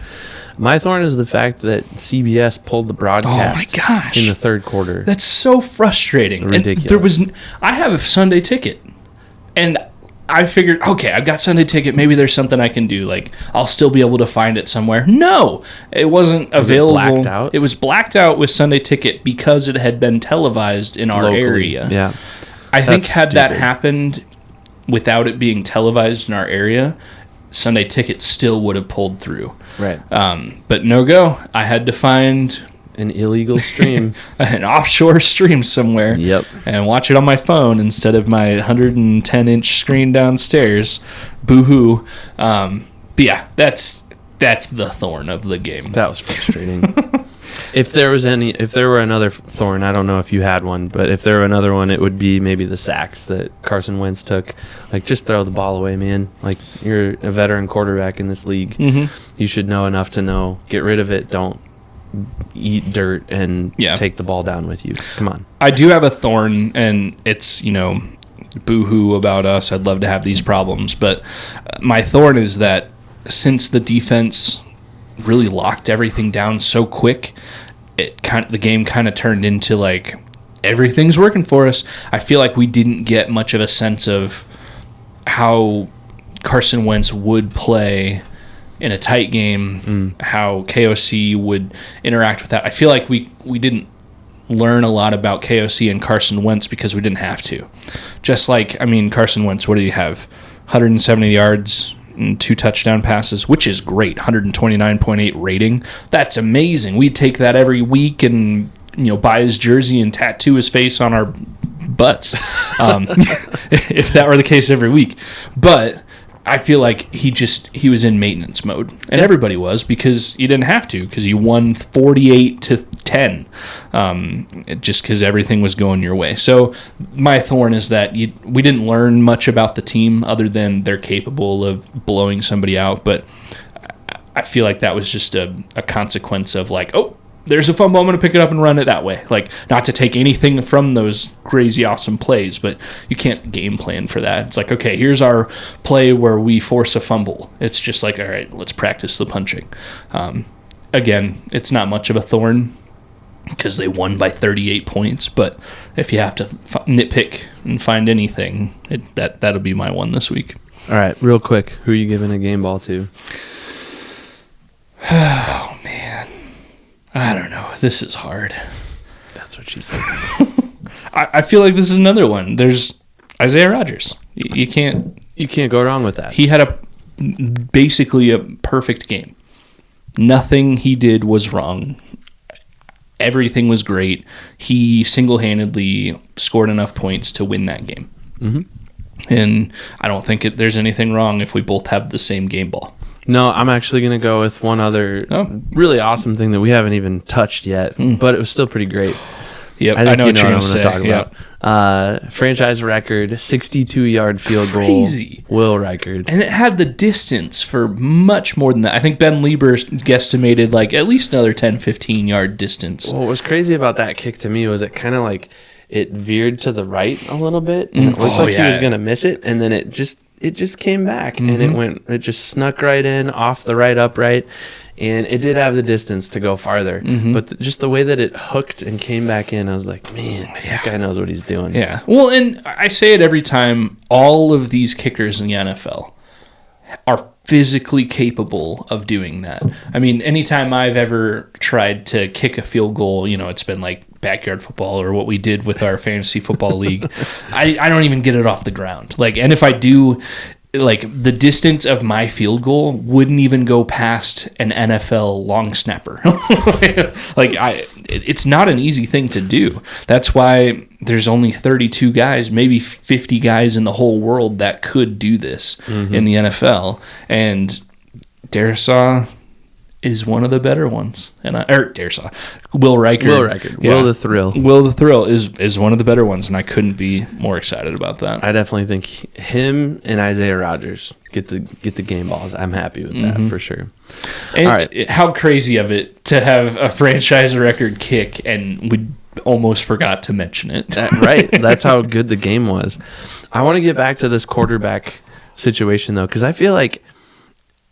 My thorn is the fact that CBS pulled the broadcast in the third quarter. That's so frustrating. Ridiculous. And I have a Sunday ticket, and I figured, okay, I've got Sunday ticket. Maybe there's something I can do. Like, I'll still be able to find it somewhere. No, it wasn't available. Blacked out? It was blacked out with Sunday ticket because it had been televised in our Locally, area. Yeah. I think had that happened without it being televised in our area, Sunday ticket still would have pulled through. Right. But no go. I had to find an illegal stream, an offshore stream somewhere. Yep. And watch it on my phone instead of my 110-inch screen downstairs. Boo-hoo. But yeah, that's the thorn of the game. That was frustrating. If there were another thorn, I don't know if you had one, but if there were another one, it would be maybe the sacks that Carson Wentz took. Like, just throw the ball away, man. Like, you're a veteran quarterback in this league. Mm-hmm. You should know enough to know. Get rid of it. Don't eat dirt and take the ball down with you. Come on. I do have a thorn, and it's, boo-hoo about us. I'd love to have these problems. But my thorn is that since the defense really locked everything down so quick, the game kind of turned into like everything's working for us. I feel like we didn't get much of a sense of how Carson Wentz would play in a tight game, how KOC would interact with that. I feel like we didn't learn a lot about KOC and Carson Wentz because we didn't have to. Just like, Carson Wentz, what did he have? 170 yards and 2 touchdown passes, which is great. 129.8 rating. That's amazing. We'd take that every week and buy his jersey and tattoo his face on our butts if that were the case every week. But I feel like he was in maintenance mode, and everybody was, because you didn't have to, because you won 48-10, just because everything was going your way. So my thorn is that we didn't learn much about the team other than they're capable of blowing somebody out. But I feel like that was just a consequence of like, oh, there's a fumble, I'm going to pick it up and run it that way. Like, not to take anything from those crazy awesome plays, but you can't game plan for that. It's like, okay, here's our play where we force a fumble. It's just like, all right, let's practice the punching. Again, it's not much of a thorn because they won by 38 points, but if you have to nitpick and find anything, that'll be my one this week. All right, real quick, who are you giving a game ball to? Oh, man. I don't know. This is hard. That's what she said. I feel like this is another one. There's Isaiah Rodgers. You can't go wrong with that. He had basically a perfect game. Nothing he did was wrong. Everything was great. He single-handedly scored enough points to win that game. Mm-hmm. And I don't think there's anything wrong if we both have the same game ball. No, I'm actually going to go with one other really awesome thing that we haven't even touched yet, but it was still pretty great. Yep, I think know what you're going to say. Talk about. Franchise record, 62-yard field Crazy. goal. Will record. And it had the distance for much more than that. I think Ben Lieber guesstimated like at least another 10, 15-yard distance. What was crazy about that kick to me was it kind of like it veered to the right a little bit, and it looked like he was going to miss it, and then it just came back, and it just snuck right in off the right upright. And it did have the distance to go farther. But just the way that it hooked and came back in, I was like, man, that guy knows what he's doing. Yeah. Well, and I say it every time, all of these kickers in the NFL are physically capable of doing that. I mean, anytime I've ever tried to kick a field goal, it's been like backyard football or what we did with our fantasy football league. I don't even get it off the ground. And if I do, the distance of my field goal wouldn't even go past an NFL long snapper. It's not an easy thing to do. That's why there's only 32 guys, maybe 50 guys in the whole world that could do this in the NFL. And Darisaw is one of the better ones. Will Riker. Yeah. Will the Thrill. Will the Thrill is one of the better ones, and I couldn't be more excited about that. I definitely think him and Isaiah Rodgers get the game balls. I'm happy with that for sure. And all right. How crazy of it to have a franchise record kick, and we almost forgot to mention it. Right. That's how good the game was. I want to get back to this quarterback situation, though, because I feel like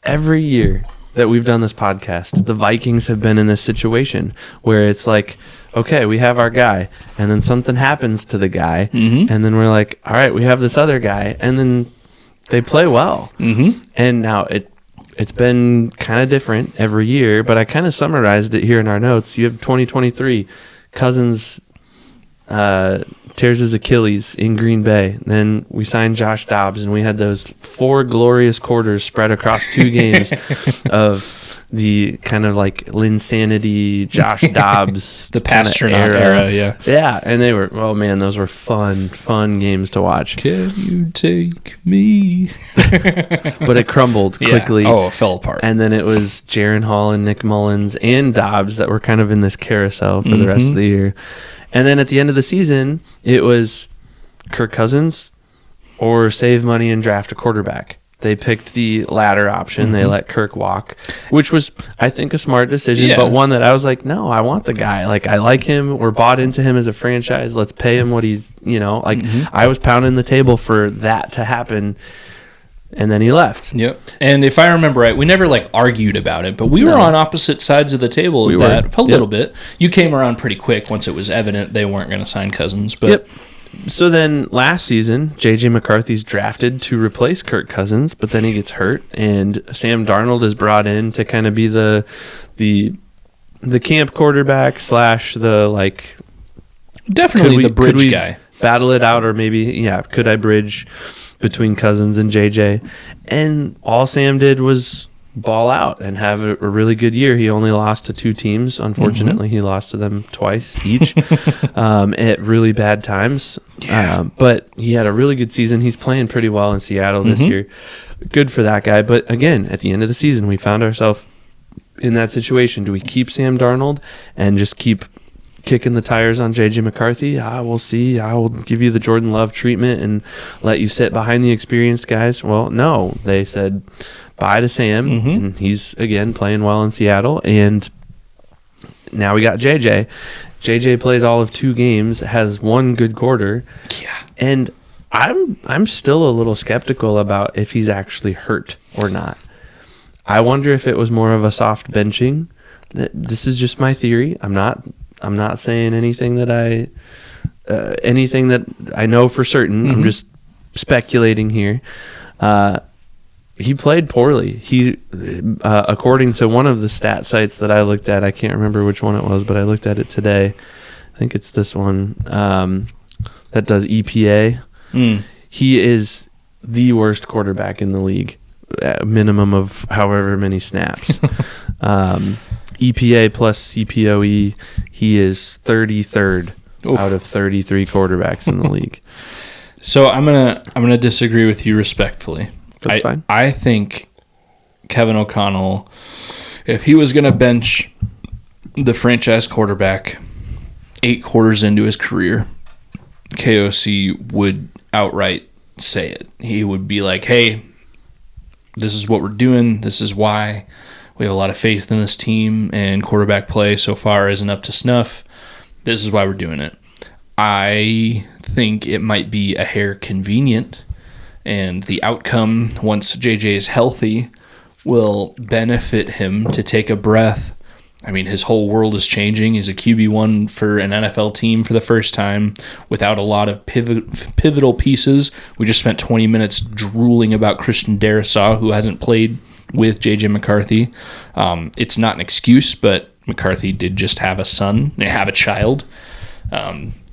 every year that we've done this podcast, the Vikings have been in this situation where it's like, okay, we have our guy, and then something happens to the guy, and then we're like, all right, we have this other guy, and then they play well. And now it's been kind of different every year, but I kind of summarized it here in our notes. You have 2023, Cousins tears his Achilles in Green Bay. Then we signed Josh Dobbs, and we had those 4 glorious quarters spread across 2 games of the kind of like Linsanity, Josh Dobbs, the Pasternak era. Yeah, and they were, oh man, those were fun games to watch. Can you take me? But it crumbled quickly. Oh, it fell apart. And then it was Jaron Hall and Nick Mullins and Dobbs that were kind of in this carousel for the rest of the year. And then at the end of the season, it was Kirk Cousins or save money and draft a quarterback. They picked the latter option. They let Kirk walk, which was, I think, a smart decision, but one that I was like, no, I want the guy. I like him. We're bought into him as a franchise. Let's pay him what he's, I was pounding the table for that to happen. And then he left. Yep. And if I remember right, we never argued about it, but we were on opposite sides of the table a little bit. You came around pretty quick once it was evident they weren't going to sign Cousins. But So then last season, J.J. McCarthy's drafted to replace Kirk Cousins, but then he gets hurt, and Sam Darnold is brought in to kind of be the camp quarterback / the definitely the bridge guy. Battle it out, or maybe could I bridge between Cousins and JJ? And all Sam did was ball out and have a really good year. He only lost to 2 teams. Unfortunately, he lost to them twice each at really bad times. But he had a really good season. He's playing pretty well in Seattle this year. Good for that guy. But again, at the end of the season, we found ourselves in that situation. Do we keep Sam Darnold and just keep kicking the tires on J.J. McCarthy? We'll see. I will give you the Jordan Love treatment and let you sit behind the experienced guys. Well, no. They said bye to Sam, and he's, again, playing well in Seattle. And now we got J.J. J.J. plays all of 2 games, has 1 good quarter. Yeah. And I'm still a little skeptical about if he's actually hurt or not. I wonder if it was more of a soft benching. This is just my theory. I'm not saying anything that I know for certain. I'm just speculating here. He played poorly. He, according to one of the stat sites that I looked at, I can't remember which one it was, but I looked at it today. I think it's this one that does EPA. He is the worst quarterback in the league, at a minimum of however many snaps. EPA plus CPOE, he is 33rd out of 33 quarterbacks in the league. So I'm gonna disagree with you respectfully. That's fine. I think Kevin O'Connell, if he was going to bench the franchise quarterback 8 quarters into his career, KOC would outright say it. He would be like, hey, this is what we're doing. This is why. We have a lot of faith in this team, and quarterback play so far isn't up to snuff. This is why we're doing it. I think it might be a hair convenient, and the outcome, once JJ is healthy, will benefit him to take a breath. I mean, his whole world is changing. He's a QB1 for an NFL team for the first time without a lot of pivotal pieces. We just spent 20 minutes drooling about Christian Darrisaw, who hasn't played with J.J. McCarthy. It's not an excuse, but McCarthy did just have a child,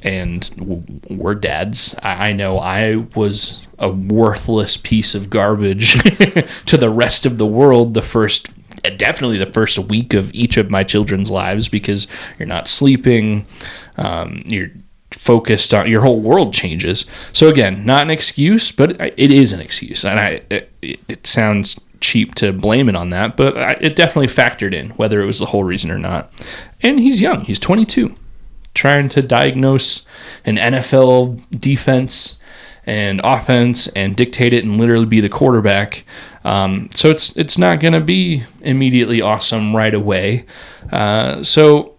and we're dads. I know I was a worthless piece of garbage to the rest of the world definitely the first week of each of my children's lives, because you're not sleeping, you're focused on, your whole world changes. So again, not an excuse, but it is an excuse, and it sounds cheap to blame it on that, but it definitely factored in, whether it was the whole reason or not. And he's young. He's 22, trying to diagnose an NFL defense and offense and dictate it and literally be the quarterback. So it's not going to be immediately awesome right away. So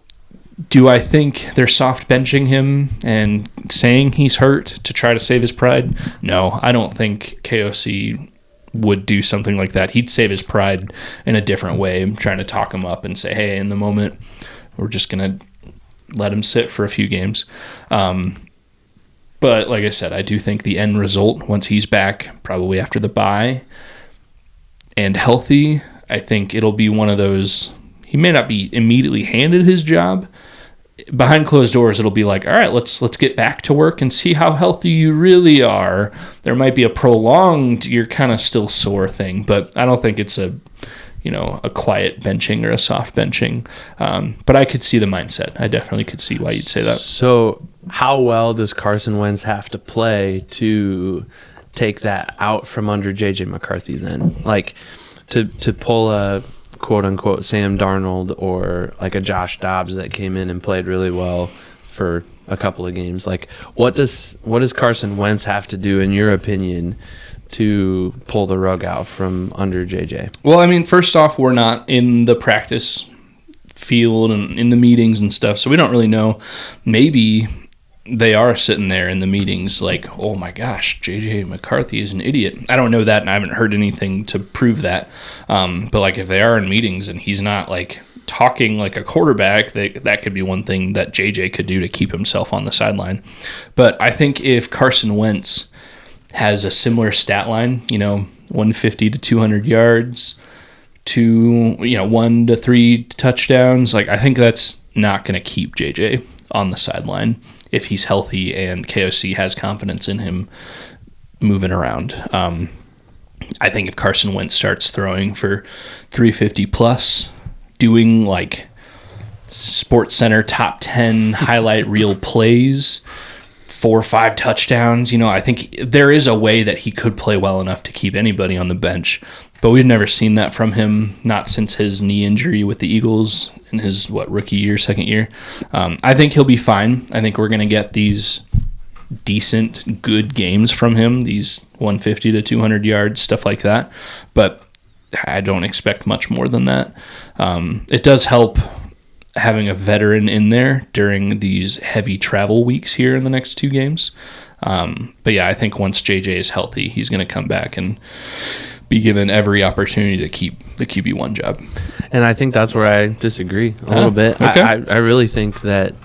do I think they're soft benching him and saying he's hurt to try to save his pride? No, I don't think KOC would do something like that. He'd save his pride in a different way, trying to talk him up and say, hey, in the moment, we're just going to let him sit for a few games. But like I said, I do think the end result, once he's back, probably after the bye and healthy, I think it'll be one of those, he may not be immediately handed his job. Behind closed doors, it'll be like, all right, let's get back to work and see how healthy you really are. There might be a prolonged, you're kind of still sore thing, but I don't think it's a quiet benching or a soft benching. But I could see the mindset. I definitely could see why you'd say that. So how well does Carson Wentz have to play to take that out from under J.J. McCarthy then? Like to pull a quote-unquote Sam Darnold or like a Josh Dobbs that came in and played really well for a couple of games. Like what does Carson Wentz have to do, in your opinion, to pull the rug out from under JJ? Well, I mean, first off, we're not in the practice field and in the meetings and stuff, so we don't really know. Maybe they are sitting there in the meetings like, oh my gosh, J.J. McCarthy is an idiot. I don't know that, and I haven't heard anything to prove that. But like if they are in meetings and he's not like talking like a quarterback, that could be one thing that J.J. could do to keep himself on the sideline. But I think if Carson Wentz has a similar stat line, 150 to 200 yards, 1 to 3 touchdowns, like I think that's not going to keep JJ on the sideline if he's healthy and KOC has confidence in him moving around. I think if Carson Wentz starts throwing for 350 plus, doing like Sports Center top 10 highlight reel plays, 4 or 5 touchdowns, I think there is a way that he could play well enough to keep anybody on the bench. But we've never seen that from him, not since his knee injury with the Eagles in his, rookie year, second year. I think he'll be fine. I think we're going to get these decent, good games from him, these 150 to 200 yards, stuff like that. But I don't expect much more than that. It does help having a veteran in there during these heavy travel weeks here in the next 2 games. But yeah, I think once JJ is healthy, he's going to come back and be given every opportunity to keep the QB1 job. And I think that's where I disagree a little bit. Okay. I really think that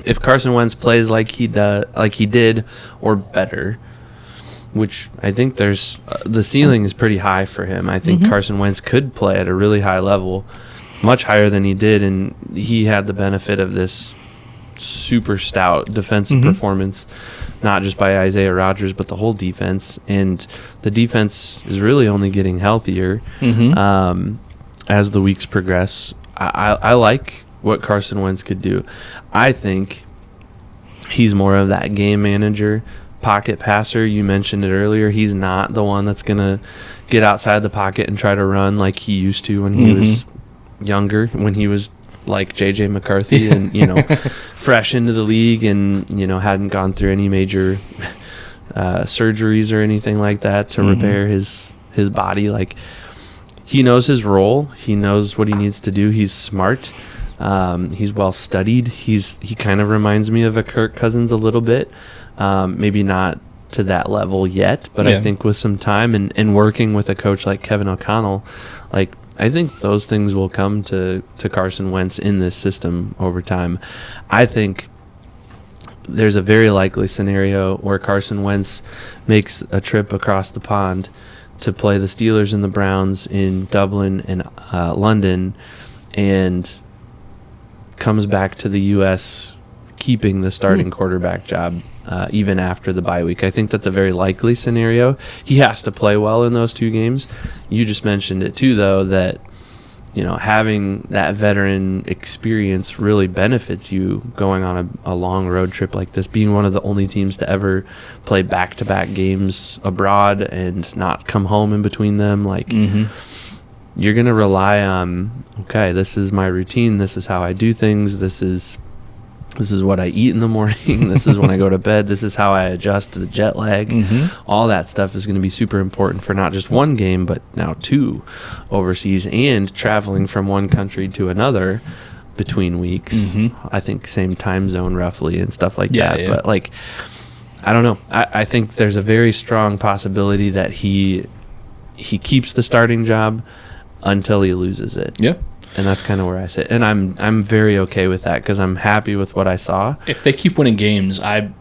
if Carson Wentz plays like he did or better, which I think there's the ceiling is pretty high for him. I think Carson Wentz could play at a really high level, much higher than he did, and he had the benefit of this super stout defensive performance, not just by Isaiah Rodgers, but the whole defense. And the defense is really only getting healthier as the weeks progress. I like what Carson Wentz could do. I think he's more of that game manager pocket passer. You mentioned it earlier. He's not the one that's going to get outside the pocket and try to run like he used to when he was younger, when he was like J.J. McCarthy and, fresh into the league and, hadn't gone through any major surgeries or anything like that to repair his body. Like, he knows his role. He knows what he needs to do. He's smart. He's well studied. He kind of reminds me of a Kirk Cousins a little bit. Maybe not to that level yet, but I think with some time and working with a coach like Kevin O'Connell, like, I think those things will come to Carson Wentz in this system over time. I think there's a very likely scenario where Carson Wentz makes a trip across the pond to play the Steelers and the Browns in Dublin and London, and comes back to the U.S. keeping the starting quarterback job even after the bye week. I think that's a very likely scenario. He has to play well in those 2 games. You just mentioned it too, though, that having that veteran experience really benefits you going on a long road trip like this, being one of the only teams to ever play back-to-back games abroad and not come home in between them. Like, you're going to rely on, okay, this is my routine, this is how I do things, this is what I eat in the morning, this is when I go to bed, this is how I adjust to the jet lag. All that stuff is going to be super important for not just one game, but now 2 overseas, and traveling from one country to another between weeks. I think same time zone roughly and stuff like that. But, like, I don't know. I think there's a very strong possibility that he keeps the starting job until he loses it. Yeah. And that's kind of where I sit. And I'm very okay with that because I'm happy with what I saw. If they keep winning games, I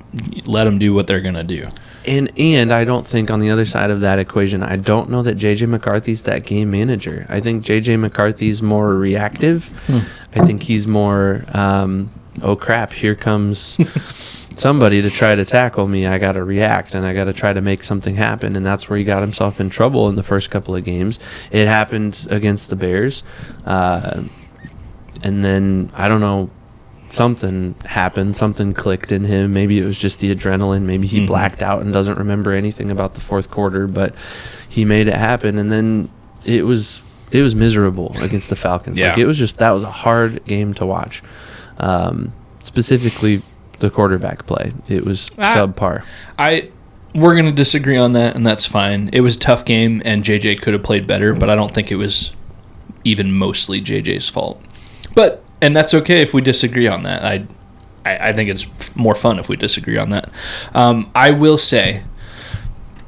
let them do what they're going to do. And I don't think on the other side of that equation, I don't know that J.J. McCarthy's that game manager. I think J.J. McCarthy's more reactive. I think he's more, oh, crap, here comes somebody to try to tackle me. I got to react, and I got to try to make something happen. And that's where he got himself in trouble in the first couple of games. It happened against the Bears. And then, I don't know, something happened. Something clicked in him. Maybe it was just the adrenaline. Maybe he blacked out and doesn't remember anything about the fourth quarter. But he made it happen. And then it was miserable against the Falcons. Yeah. Like, it was just, that was a hard game to watch. Specifically the quarterback play. It was subpar. We're going to disagree on that, and that's fine. It was a tough game, and JJ could have played better, but I don't think it was even mostly JJ's fault. And that's okay if we disagree on that. I think it's more fun if we disagree on that. I will say,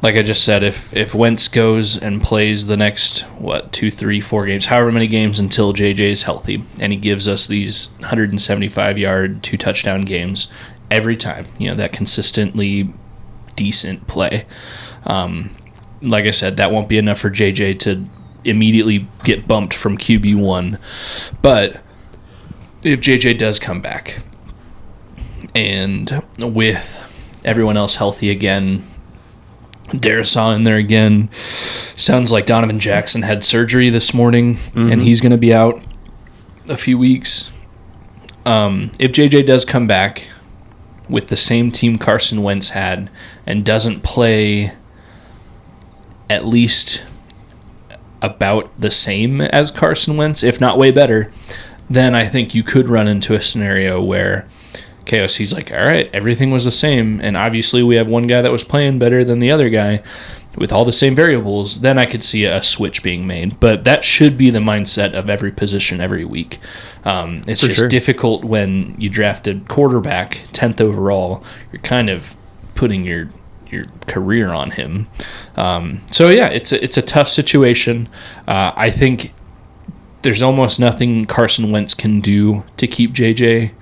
like I just said, if Wentz goes and plays the next, 2, 3, 4 games, however many games until JJ is healthy, and he gives us these 175-yard, 2-touchdown games every time, that consistently decent play. Like I said, that won't be enough for JJ to immediately get bumped from QB1. But if JJ does come back, and with everyone else healthy again, Darisaw in there again. Sounds like Donovan Jackson had surgery this morning, and he's going to be out a few weeks. If JJ does come back with the same team Carson Wentz had and doesn't play at least about the same as Carson Wentz, if not way better, then I think you could run into a scenario where KOC's like, all right, everything was the same, and obviously we have one guy that was playing better than the other guy with all the same variables. Then I could see a switch being made. But that should be the mindset of every position every week. It's for just difficult when you draft a quarterback 10th overall. You're kind of putting your career on him. So yeah, it's a tough situation. I think there's almost nothing Carson Wentz can do to keep JJ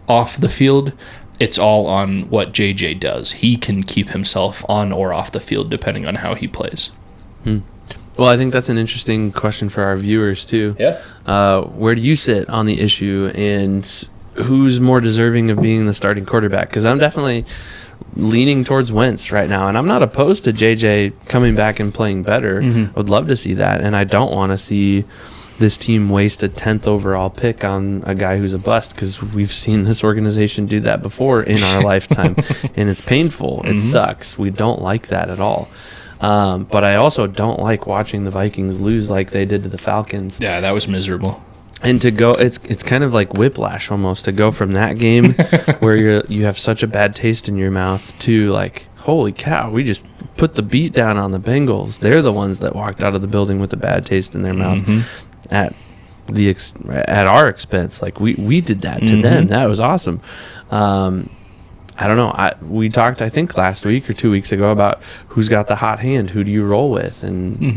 off the field. It's all on what JJ does. He can keep himself on or off the field depending on how he plays. Well, I think that's an interesting question for our viewers too. Yeah. Where do you sit on the issue, and who's more deserving of being the starting quarterback? Because I'm definitely leaning towards Wentz right now, and I'm not opposed to JJ coming back and playing better. I would love to see that, and I don't want to see this team waste a 10th overall pick on a guy who's a bust, because we've seen this organization do that before in our lifetime, and it's painful. It sucks. We don't like that at all. But I also don't like watching the Vikings lose like they did to the Falcons. Yeah, that was miserable. And to go, it's kind of like whiplash almost, to go from that game where you have such a bad taste in your mouth to like, holy cow, we just put the beat down on the Bengals. They're the ones that walked out of the building with a bad taste in their mouth at our expense. Like we did that to them. That was awesome. I don't know. We talked, I think, last week or 2 weeks ago about who's got the hot hand. Who do you roll with? And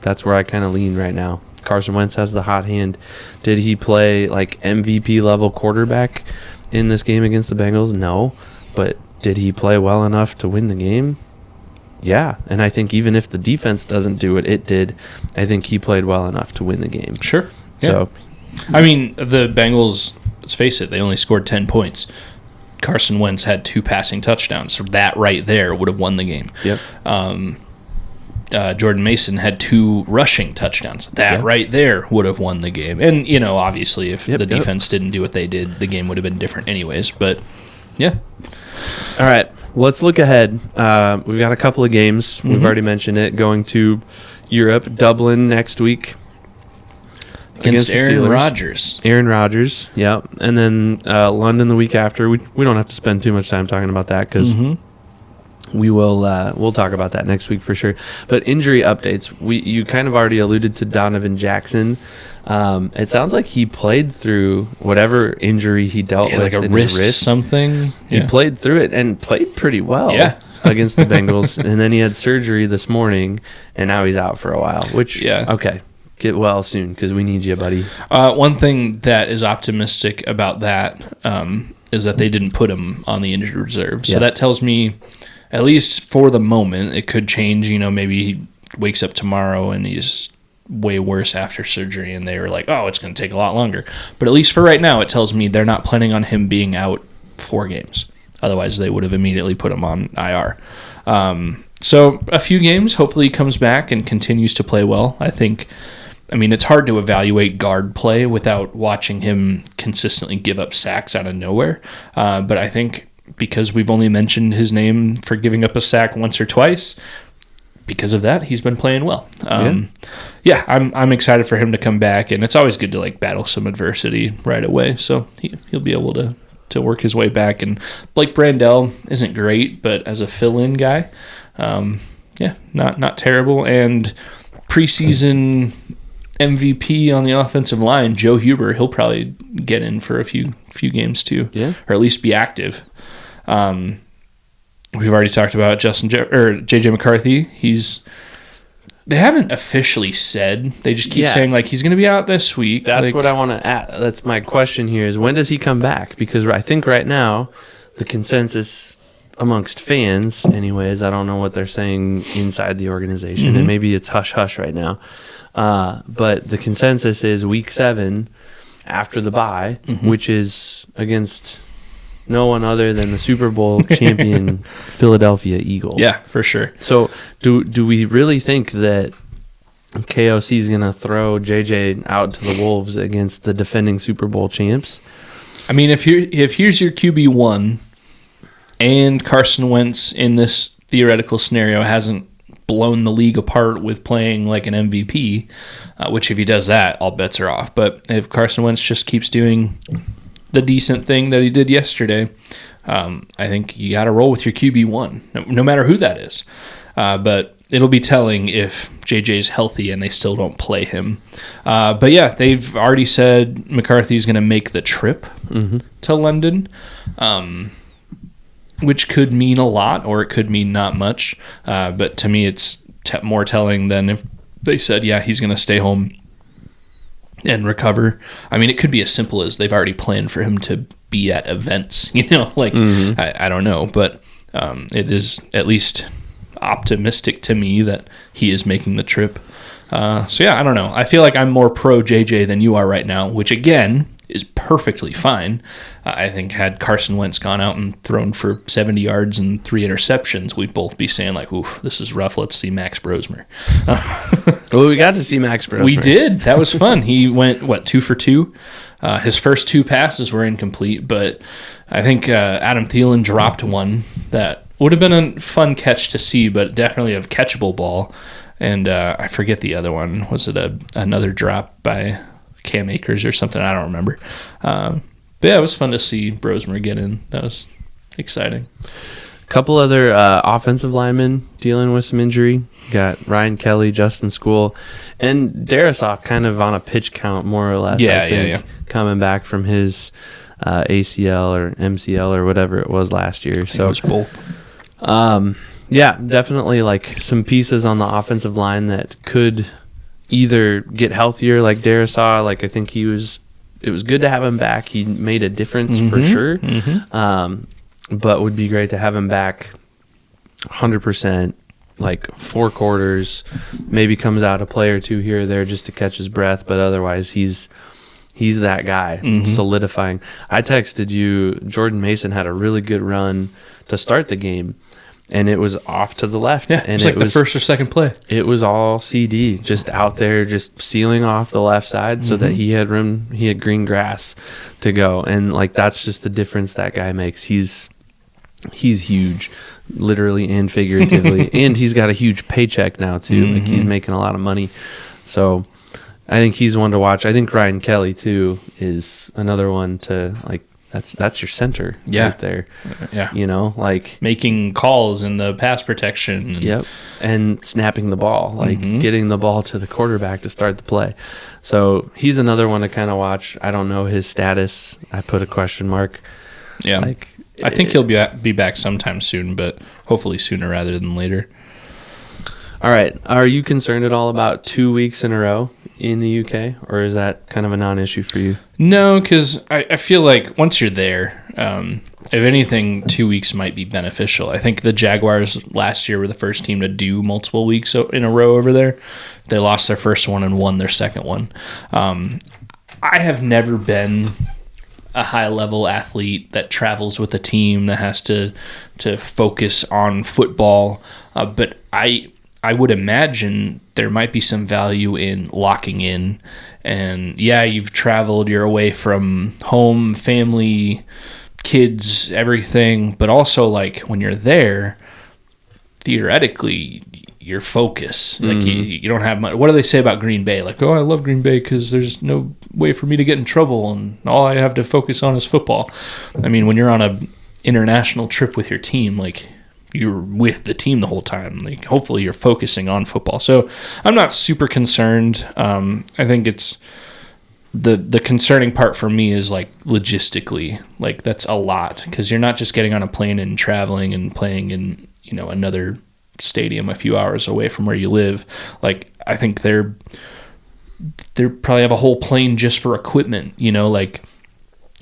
that's where I kind of lean right now. Carson Wentz has the hot hand. Did he play like MVP level quarterback in this game against the Bengals? No. But did he play well enough to win the game? Yeah. And I think even if the defense doesn't do it, it did. I think he played well enough to win the game. Sure. Yeah. So, I mean, the Bengals, let's face it, they only scored 10 points. Carson Wentz had 2 passing touchdowns, so that right there would have won the game. Yep. Jordan Mason had 2 rushing touchdowns. That right there would have won the game. And, obviously, if the defense didn't do what they did, the game would have been different anyways. But, yeah. All right. Let's look ahead. We've got a couple of games. We've already mentioned it. Going to Europe, Dublin next week. Against Aaron Rodgers. Aaron Rodgers, yeah. And then London the week after. We don't have to spend too much time talking about that, because we'll talk about that next week for sure. But injury updates. You kind of already alluded to Donovan Jackson. It sounds like he played through whatever injury he dealt with, like a in wrist, his wrist. Something. He played through it and played pretty well. Yeah. Against the Bengals. And then he had surgery this morning, and now he's out for a while. Which okay. Get well soon, because we need you, buddy. One thing that is optimistic about that is that they didn't put him on the injured reserve. So that tells me, at least for the moment, it could change. Maybe he wakes up tomorrow and he's way worse after surgery, and they were like, oh, it's going to take a lot longer. But at least for right now, it tells me they're not planning on him being out 4 games. Otherwise, they would have immediately put him on IR. So a few games, hopefully he comes back and continues to play well. I mean, it's hard to evaluate guard play without watching him consistently give up sacks out of nowhere. But I think because we've only mentioned his name for giving up a sack once or twice, because of that, he's been playing well. I'm excited for him to come back, and it's always good to battle some adversity right away. So he'll be able to work his way back. And Blake Brandel isn't great, but as a fill-in guy, not terrible. And preseason MVP on the offensive line, Joe Huber, he'll probably get in for a few games too, or at least be active. We've already talked about JJ McCarthy. They haven't officially said. They just keep saying he's going to be out this week. That's what I want to add. That's my question here: is when does he come back? Because I think right now the consensus amongst fans, anyways, I don't know what they're saying inside the organization, and maybe it's hush hush right now. But the consensus is week 7 after the bye, which is against no one other than the Super Bowl champion Philadelphia Eagles. Yeah, for sure. So do we really think that KOC is going to throw JJ out to the Wolves against the defending Super Bowl champs? I mean, if here's your QB1 and Carson Wentz in this theoretical scenario hasn't blown the league apart with playing like an MVP, which if he does that, all bets are off. But if Carson Wentz just keeps doing the decent thing that he did yesterday, I think you got to roll with your QB1, no matter who that is. But it'll be telling if JJ's healthy and they still don't play him. But yeah, they've already said McCarthy's going to make the trip to London, which could mean a lot or it could mean not much. But to me, it's more telling than if they said, yeah, he's going to stay home and recover. I mean, it could be as simple as they've already planned for him to be at events, I don't know. But it is at least optimistic to me that he is making the trip. So yeah, I don't know. I feel like I'm more pro JJ than you are right now, which again is perfectly fine. I think had Carson Wentz gone out and thrown for 70 yards and 3 interceptions, we'd both be saying like, oof, this is rough. Let's see Max Brosmer. Well, we got to see Max Brosmer. We did. That was fun. He went, 2 for 2? His first 2 passes were incomplete, but I think Adam Thielen dropped one that would have been a fun catch to see, but definitely a catchable ball. And I forget the other one. Was it another drop by Cam Akers or something? I don't remember. But yeah, it was fun to see Brosmer get in. That was exciting. A couple other offensive linemen dealing with some injury. Got Ryan Kelly, Justin Skol, and Darisaw kind of on a pitch count, more or less. I think, coming back from his ACL or MCL or whatever it was last year. So it was both. Yeah, definitely like some pieces on the offensive line that could either get healthier, like Darisaw. Like I think it was good to have him back. He made a difference for sure. But would be great to have him back 100%, like 4 quarters, maybe comes out a play or 2 here or there just to catch his breath, but otherwise he's that guy, solidifying. I texted you, Jordan Mason had a really good run to start the game, and it was off to the left. Yeah, and it was the first or second play. It was all CD, just out there, just sealing off the left side so that he had room, he had green grass to go. And like that's just the difference that guy makes. He's huge, literally and figuratively, and he's got a huge paycheck now too. Like he's making a lot of money, so I think he's one to watch. I think Ryan Kelly too is another one to like. That's your center right there. Yeah, you know, like making calls in the pass protection. Yep, and snapping the ball, like getting the ball to the quarterback to start the play. So he's another one to kind of watch. I don't know his status. I put a question mark. Yeah, like I think he'll be back sometime soon, but hopefully sooner rather than later. All right. Are you concerned at all about 2 weeks in a row in the UK, or is that kind of a non-issue for you? No, because I feel like once you're there, if anything, 2 weeks might be beneficial. I think the Jaguars last year were the first team to do multiple weeks in a row over there. They lost their first one and won their second one. I have never been a high-level athlete that travels with a team that has to focus on football, but I would imagine there might be some value in locking in. And yeah, you've traveled, you're away from home, family, kids, everything. But also, like, when you're there, theoretically, your focus. Like, you don't have much. What do they say about Green Bay? Like, oh, I love Green Bay because there's no way for me to get in trouble, and all I have to focus on is football. I mean, when you're on a international trip with your team, like, you're with the team the whole time. Like, hopefully you're focusing on football. So I'm not super concerned. I think it's the concerning part for me is like logistically, like that's a lot because you're not just getting on a plane and traveling and playing in, another stadium a few hours away from where you live. Like, I think they probably have a whole plane just for equipment, like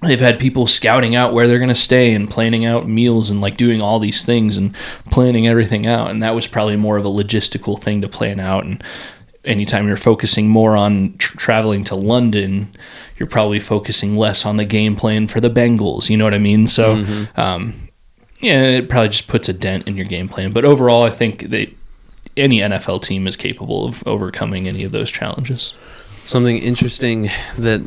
they've had people scouting out where they're going to stay and planning out meals and like doing all these things and planning everything out. And that was probably more of a logistical thing to plan out. And anytime you're focusing more on traveling to London, you're probably focusing less on the game plan for the Bengals. You know what I mean? So, it probably just puts a dent in your game plan. But overall, I think any NFL team is capable of overcoming any of those challenges. Something interesting that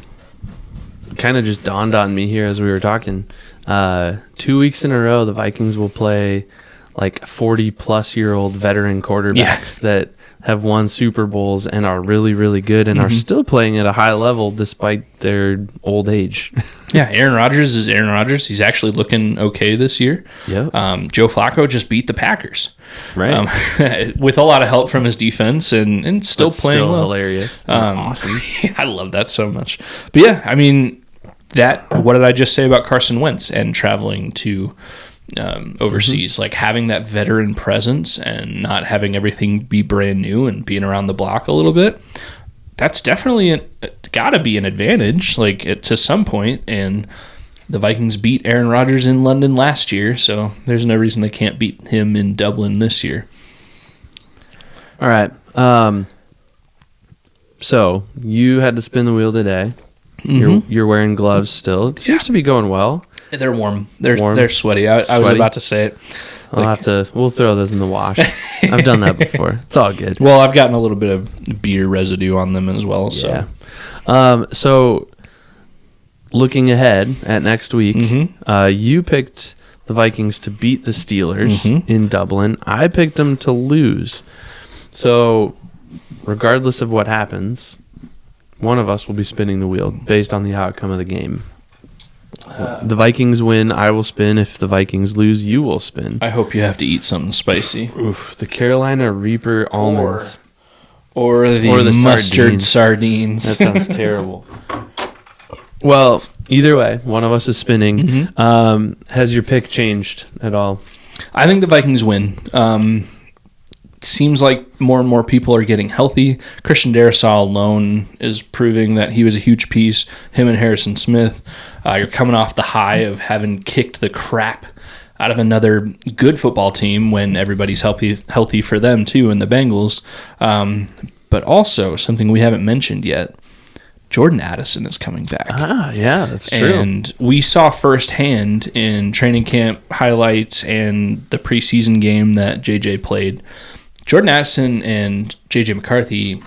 kind of just dawned on me here as we were talking. 2 weeks in a row, the Vikings will play like 40-plus-year-old veteran quarterbacks that have won Super Bowls and are really, really good and are still playing at a high level despite their old age. Yeah, Aaron Rodgers is Aaron Rodgers. He's actually looking okay this year. Yep. Joe Flacco just beat the Packers. Right. With a lot of help from his defense and still playing still well. Hilarious. Awesome. I love that so much. But yeah, I mean, what did I just say about Carson Wentz and traveling to overseas? Like having that veteran presence and not having everything be brand new and being around the block a little bit, that's definitely got to be an advantage, like to some point. And the Vikings beat Aaron Rodgers in London last year, so there's no reason they can't beat him in Dublin this year. All right. So you had to spin the wheel today. You're wearing gloves still. It seems to be going well. They're warm. They're sweaty. I was about to say it. We'll throw those in the wash. I've done that before. It's all good. Well, I've gotten a little bit of beer residue on them as well. So. Yeah. So looking ahead at next week, you picked the Vikings to beat the Steelers in Dublin. I picked them to lose. So regardless of what happens, one of us will be spinning the wheel based on the outcome of the game. The Vikings win, I will spin. If the Vikings lose, you will spin. I hope you have to eat something spicy. Oof, the Carolina Reaper almonds. Or the mustard sardines. That sounds terrible. Well, either way, one of us is spinning. Has your pick changed at all? I think the Vikings win. Seems like more and more people are getting healthy. Christian Darrisaw alone is proving that he was a huge piece. Him and Harrison Smith. You're coming off the high of having kicked the crap out of another good football team when everybody's healthy for them too, in the Bengals. But also, something we haven't mentioned yet, Jordan Addison is coming back. Yeah, that's true. And we saw firsthand in training camp highlights and the preseason game that JJ played, Jordan Addison and JJ McCarthy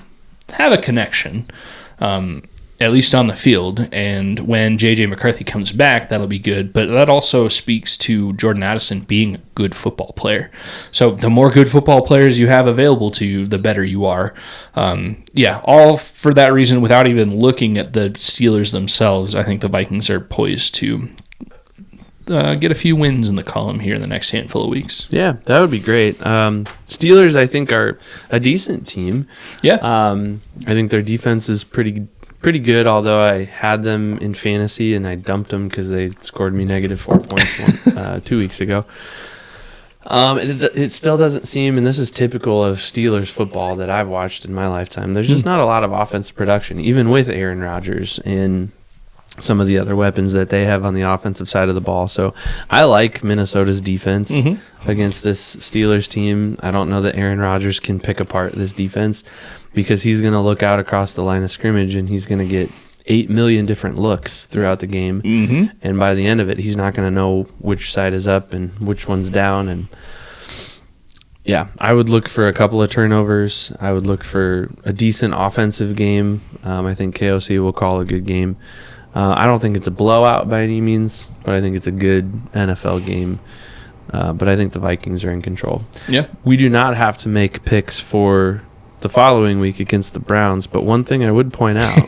have a connection, at least on the field. And when JJ McCarthy comes back, that'll be good. But that also speaks to Jordan Addison being a good football player. So the more good football players you have available to you, the better you are. All for that reason, without even looking at the Steelers themselves, I think the Vikings are poised to get a few wins in the column here in the next handful of weeks. Yeah, that would be great. Steelers, I think, are a decent team. Yeah. I think their defense is pretty good, although I had them in fantasy and I dumped them because they scored me -4 points 2 weeks ago. It still doesn't seem, and this is typical of Steelers football that I've watched in my lifetime, there's just not a lot of offensive production, even with Aaron Rodgers and some of the other weapons that they have on the offensive side of the ball. So I like Minnesota's defense against this Steelers team. I don't know that Aaron Rodgers can pick apart this defense because he's going to look out across the line of scrimmage and he's going to get 8 million different looks throughout the game. And by the end of it, he's not going to know which side is up and which one's down. And yeah, I would look for a couple of turnovers. I would look for a decent offensive game. I think KOC will call a good game. I don't think it's a blowout by any means, but I think it's a good NFL game. But I think the Vikings are in control. Yeah. We do not have to make picks for the following week against the Browns, but one thing I would point out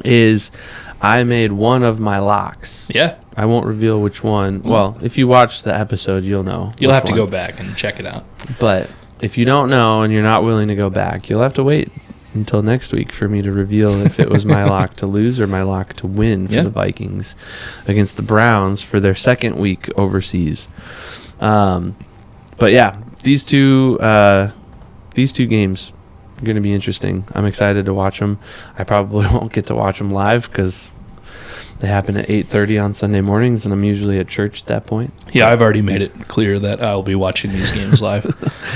is I made one of my locks. Yeah. I won't reveal which one. Well, if you watch the episode, you'll know. You'll have to go back and check it out. But if you don't know and you're not willing to go back, you'll have to wait until next week for me to reveal if it was my lock to lose or my lock to win for the Vikings against the Browns for their second week overseas. But yeah, these two games are going to be interesting. I'm excited to watch them. I probably won't get to watch them live because they happen at 8:30 on Sunday mornings, and I'm usually at church at that point. Yeah, I've already made it clear that I'll be watching these games live.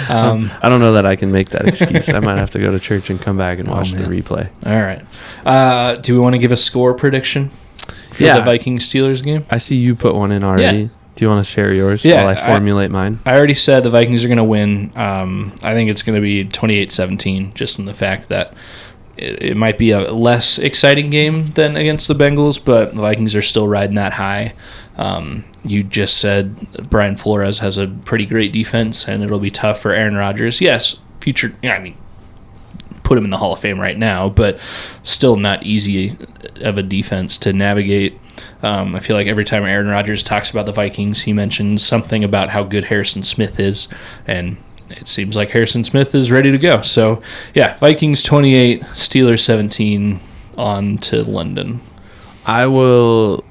I don't know that I can make that excuse. I might have to go to church and come back and watch the replay. All right. Do we want to give a score prediction for the Vikings-Steelers game? I see you put one in already. Yeah. Do you want to share yours while I formulate mine? I already said the Vikings are going to win. I think it's going to be 28-17, just in the fact that it might be a less exciting game than against the Bengals, but the Vikings are still riding that high. You just said Brian Flores has a pretty great defense, and it'll be tough for Aaron Rodgers. Yes, put him in the Hall of Fame right now, but still not easy of a defense to navigate. I feel like every time Aaron Rodgers talks about the Vikings, he mentions something about how good Harrison Smith is, and it seems like Harrison Smith is ready to go. So, yeah, Vikings 28, Steelers 17, on to London. I will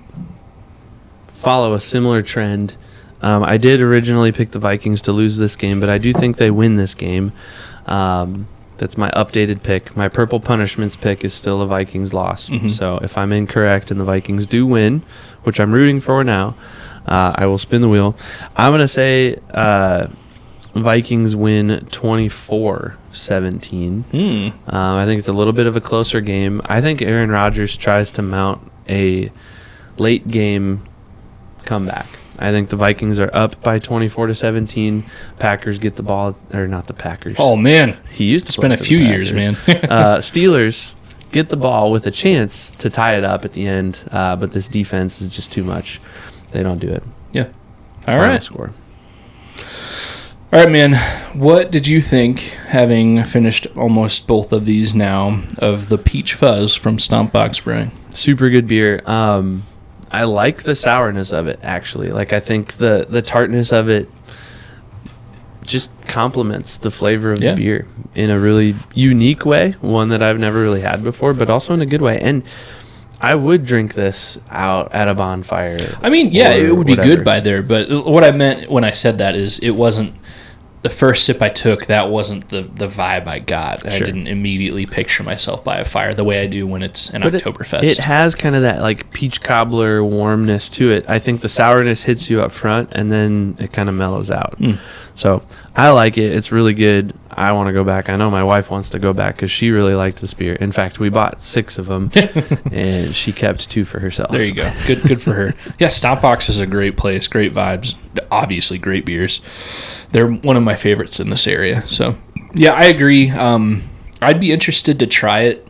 follow a similar trend. I did originally pick the Vikings to lose this game, but I do think they win this game. That's my updated pick. My Purple Punishments pick is still a Vikings loss. So if I'm incorrect and the Vikings do win, which I'm rooting for now, I will spin the wheel. I'm going to say Vikings win 24-17. I think it's a little bit of a closer game. I think Aaron Rodgers tries to mount a late game comeback. I think the Vikings are up by 24-17. Packers get the ball, or not the Packers. Oh, man. He used to It's been a play for few the years, man. Steelers get the ball with a chance to tie it up at the end, but this defense is just too much. They don't do it. Yeah. All Final right. score. All right, man. What did you think, having finished almost both of these now, of the Peach Fuzz from StompBox Brewing? Super good beer. I like the sourness of it, actually. Like, I think the tartness of it just complements the flavor of the beer in a really unique way, one that I've never really had before, but also in a good way. And I would drink this out at a bonfire. I mean, yeah, it would be good by there, but what I meant when I said that is it wasn't the first sip I took, that wasn't the vibe I got. Sure. I didn't immediately picture myself by a fire the way I do when it's an Oktoberfest. It has kind of that like peach cobbler warmness to it. I think the sourness hits you up front and then it kind of mellows out. So I like it. It's really good. I want to go back. I know my wife wants to go back because she really liked this beer. In fact, we bought 6 of them and she kept 2 for herself. There you go. Good for her. Yeah, StompBox is a great place. Great vibes. Obviously, great beers. They're one of my favorites in this area. So, yeah, I agree. I'd be interested to try it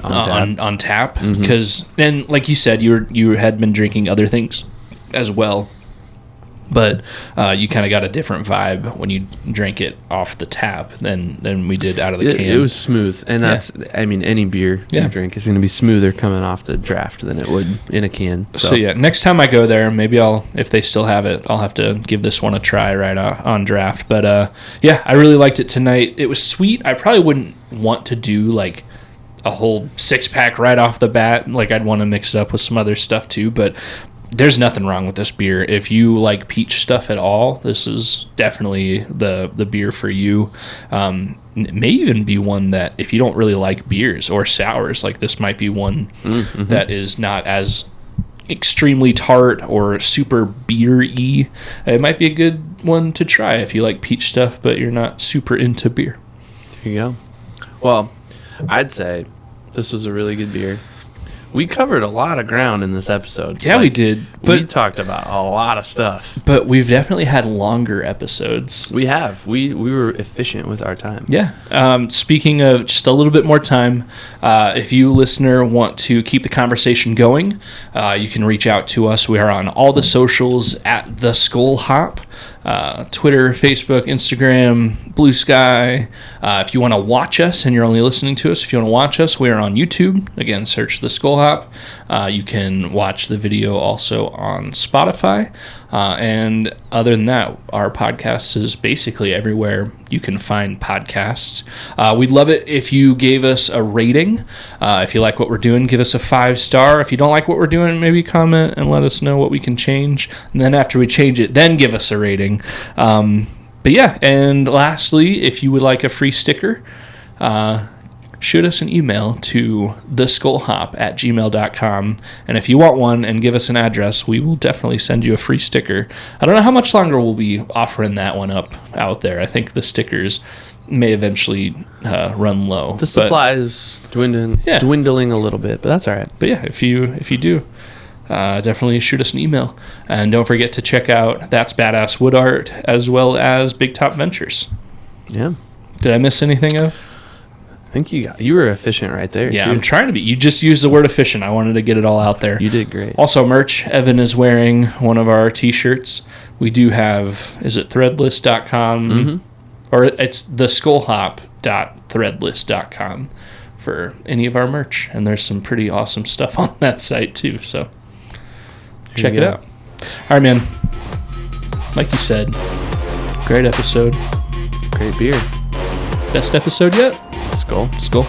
on tap because, and like you said, you had been drinking other things as well. But you kind of got a different vibe when you drank it off the tap than we did out of the can. It was smooth, and that's, I mean, any beer you drink is going to be smoother coming off the draft than it would in a can. So yeah, next time I go there, maybe if they still have it, I'll have to give this one a try right on draft. But yeah, I really liked it tonight. It was sweet. I probably wouldn't want to do like a whole 6-pack right off the bat. Like I'd want to mix it up with some other stuff too, but there's nothing wrong with this beer. If you like peach stuff at all, this is definitely the beer for you. It may even be one that if you don't really like beers or sours, like this might be one that is not as extremely tart or super beer-y. It might be a good one to try if you like peach stuff, but you're not super into beer. There you go. Well, I'd say this was a really good beer. We covered a lot of ground in this episode. Yeah, we did. But we talked about a lot of stuff. But we've definitely had longer episodes. We have. We were efficient with our time. Yeah. Speaking of just a little bit more time, if you, listener, want to keep the conversation going, you can reach out to us. We are on all the socials at the Skol Hop. Twitter, Facebook, Instagram, Blue Sky. If you want to watch us and you're only listening to us, if you want to watch us, we are on YouTube. Again, search the Skol Hop. You can watch the video also on Spotify. And other than that, our podcast is basically everywhere you can find podcasts. We'd love it if you gave us a rating. If you like what we're doing, give us a 5-star. If you don't like what we're doing, maybe comment and let us know what we can change. And then after we change it, then give us a rating. But yeah, and lastly, if you would like a free sticker, shoot us an email to theskolhop@gmail.com. And if you want one and give us an address, we will definitely send you a free sticker. I don't know how much longer we'll be offering that one up out there. I think the stickers may eventually run low. The supply is dwindling a little bit, but that's all right. But yeah, if you do, definitely shoot us an email. And don't forget to check out That's Badass Wood Art as well as Big Top Ventures. Yeah. Did I miss anything of? I think you were efficient right there. Yeah, too. I'm trying to be. You just used the word efficient. I wanted to get it all out there. You did great. Also, merch. Evan is wearing one of our t-shirts. We do have, is it threadless.com? Or it's theskolhop.threadless.com for any of our merch. And there's some pretty awesome stuff on that site too. So check it out. All right, man. Like you said, great episode. Great beer. Best episode yet? Skol. Skol.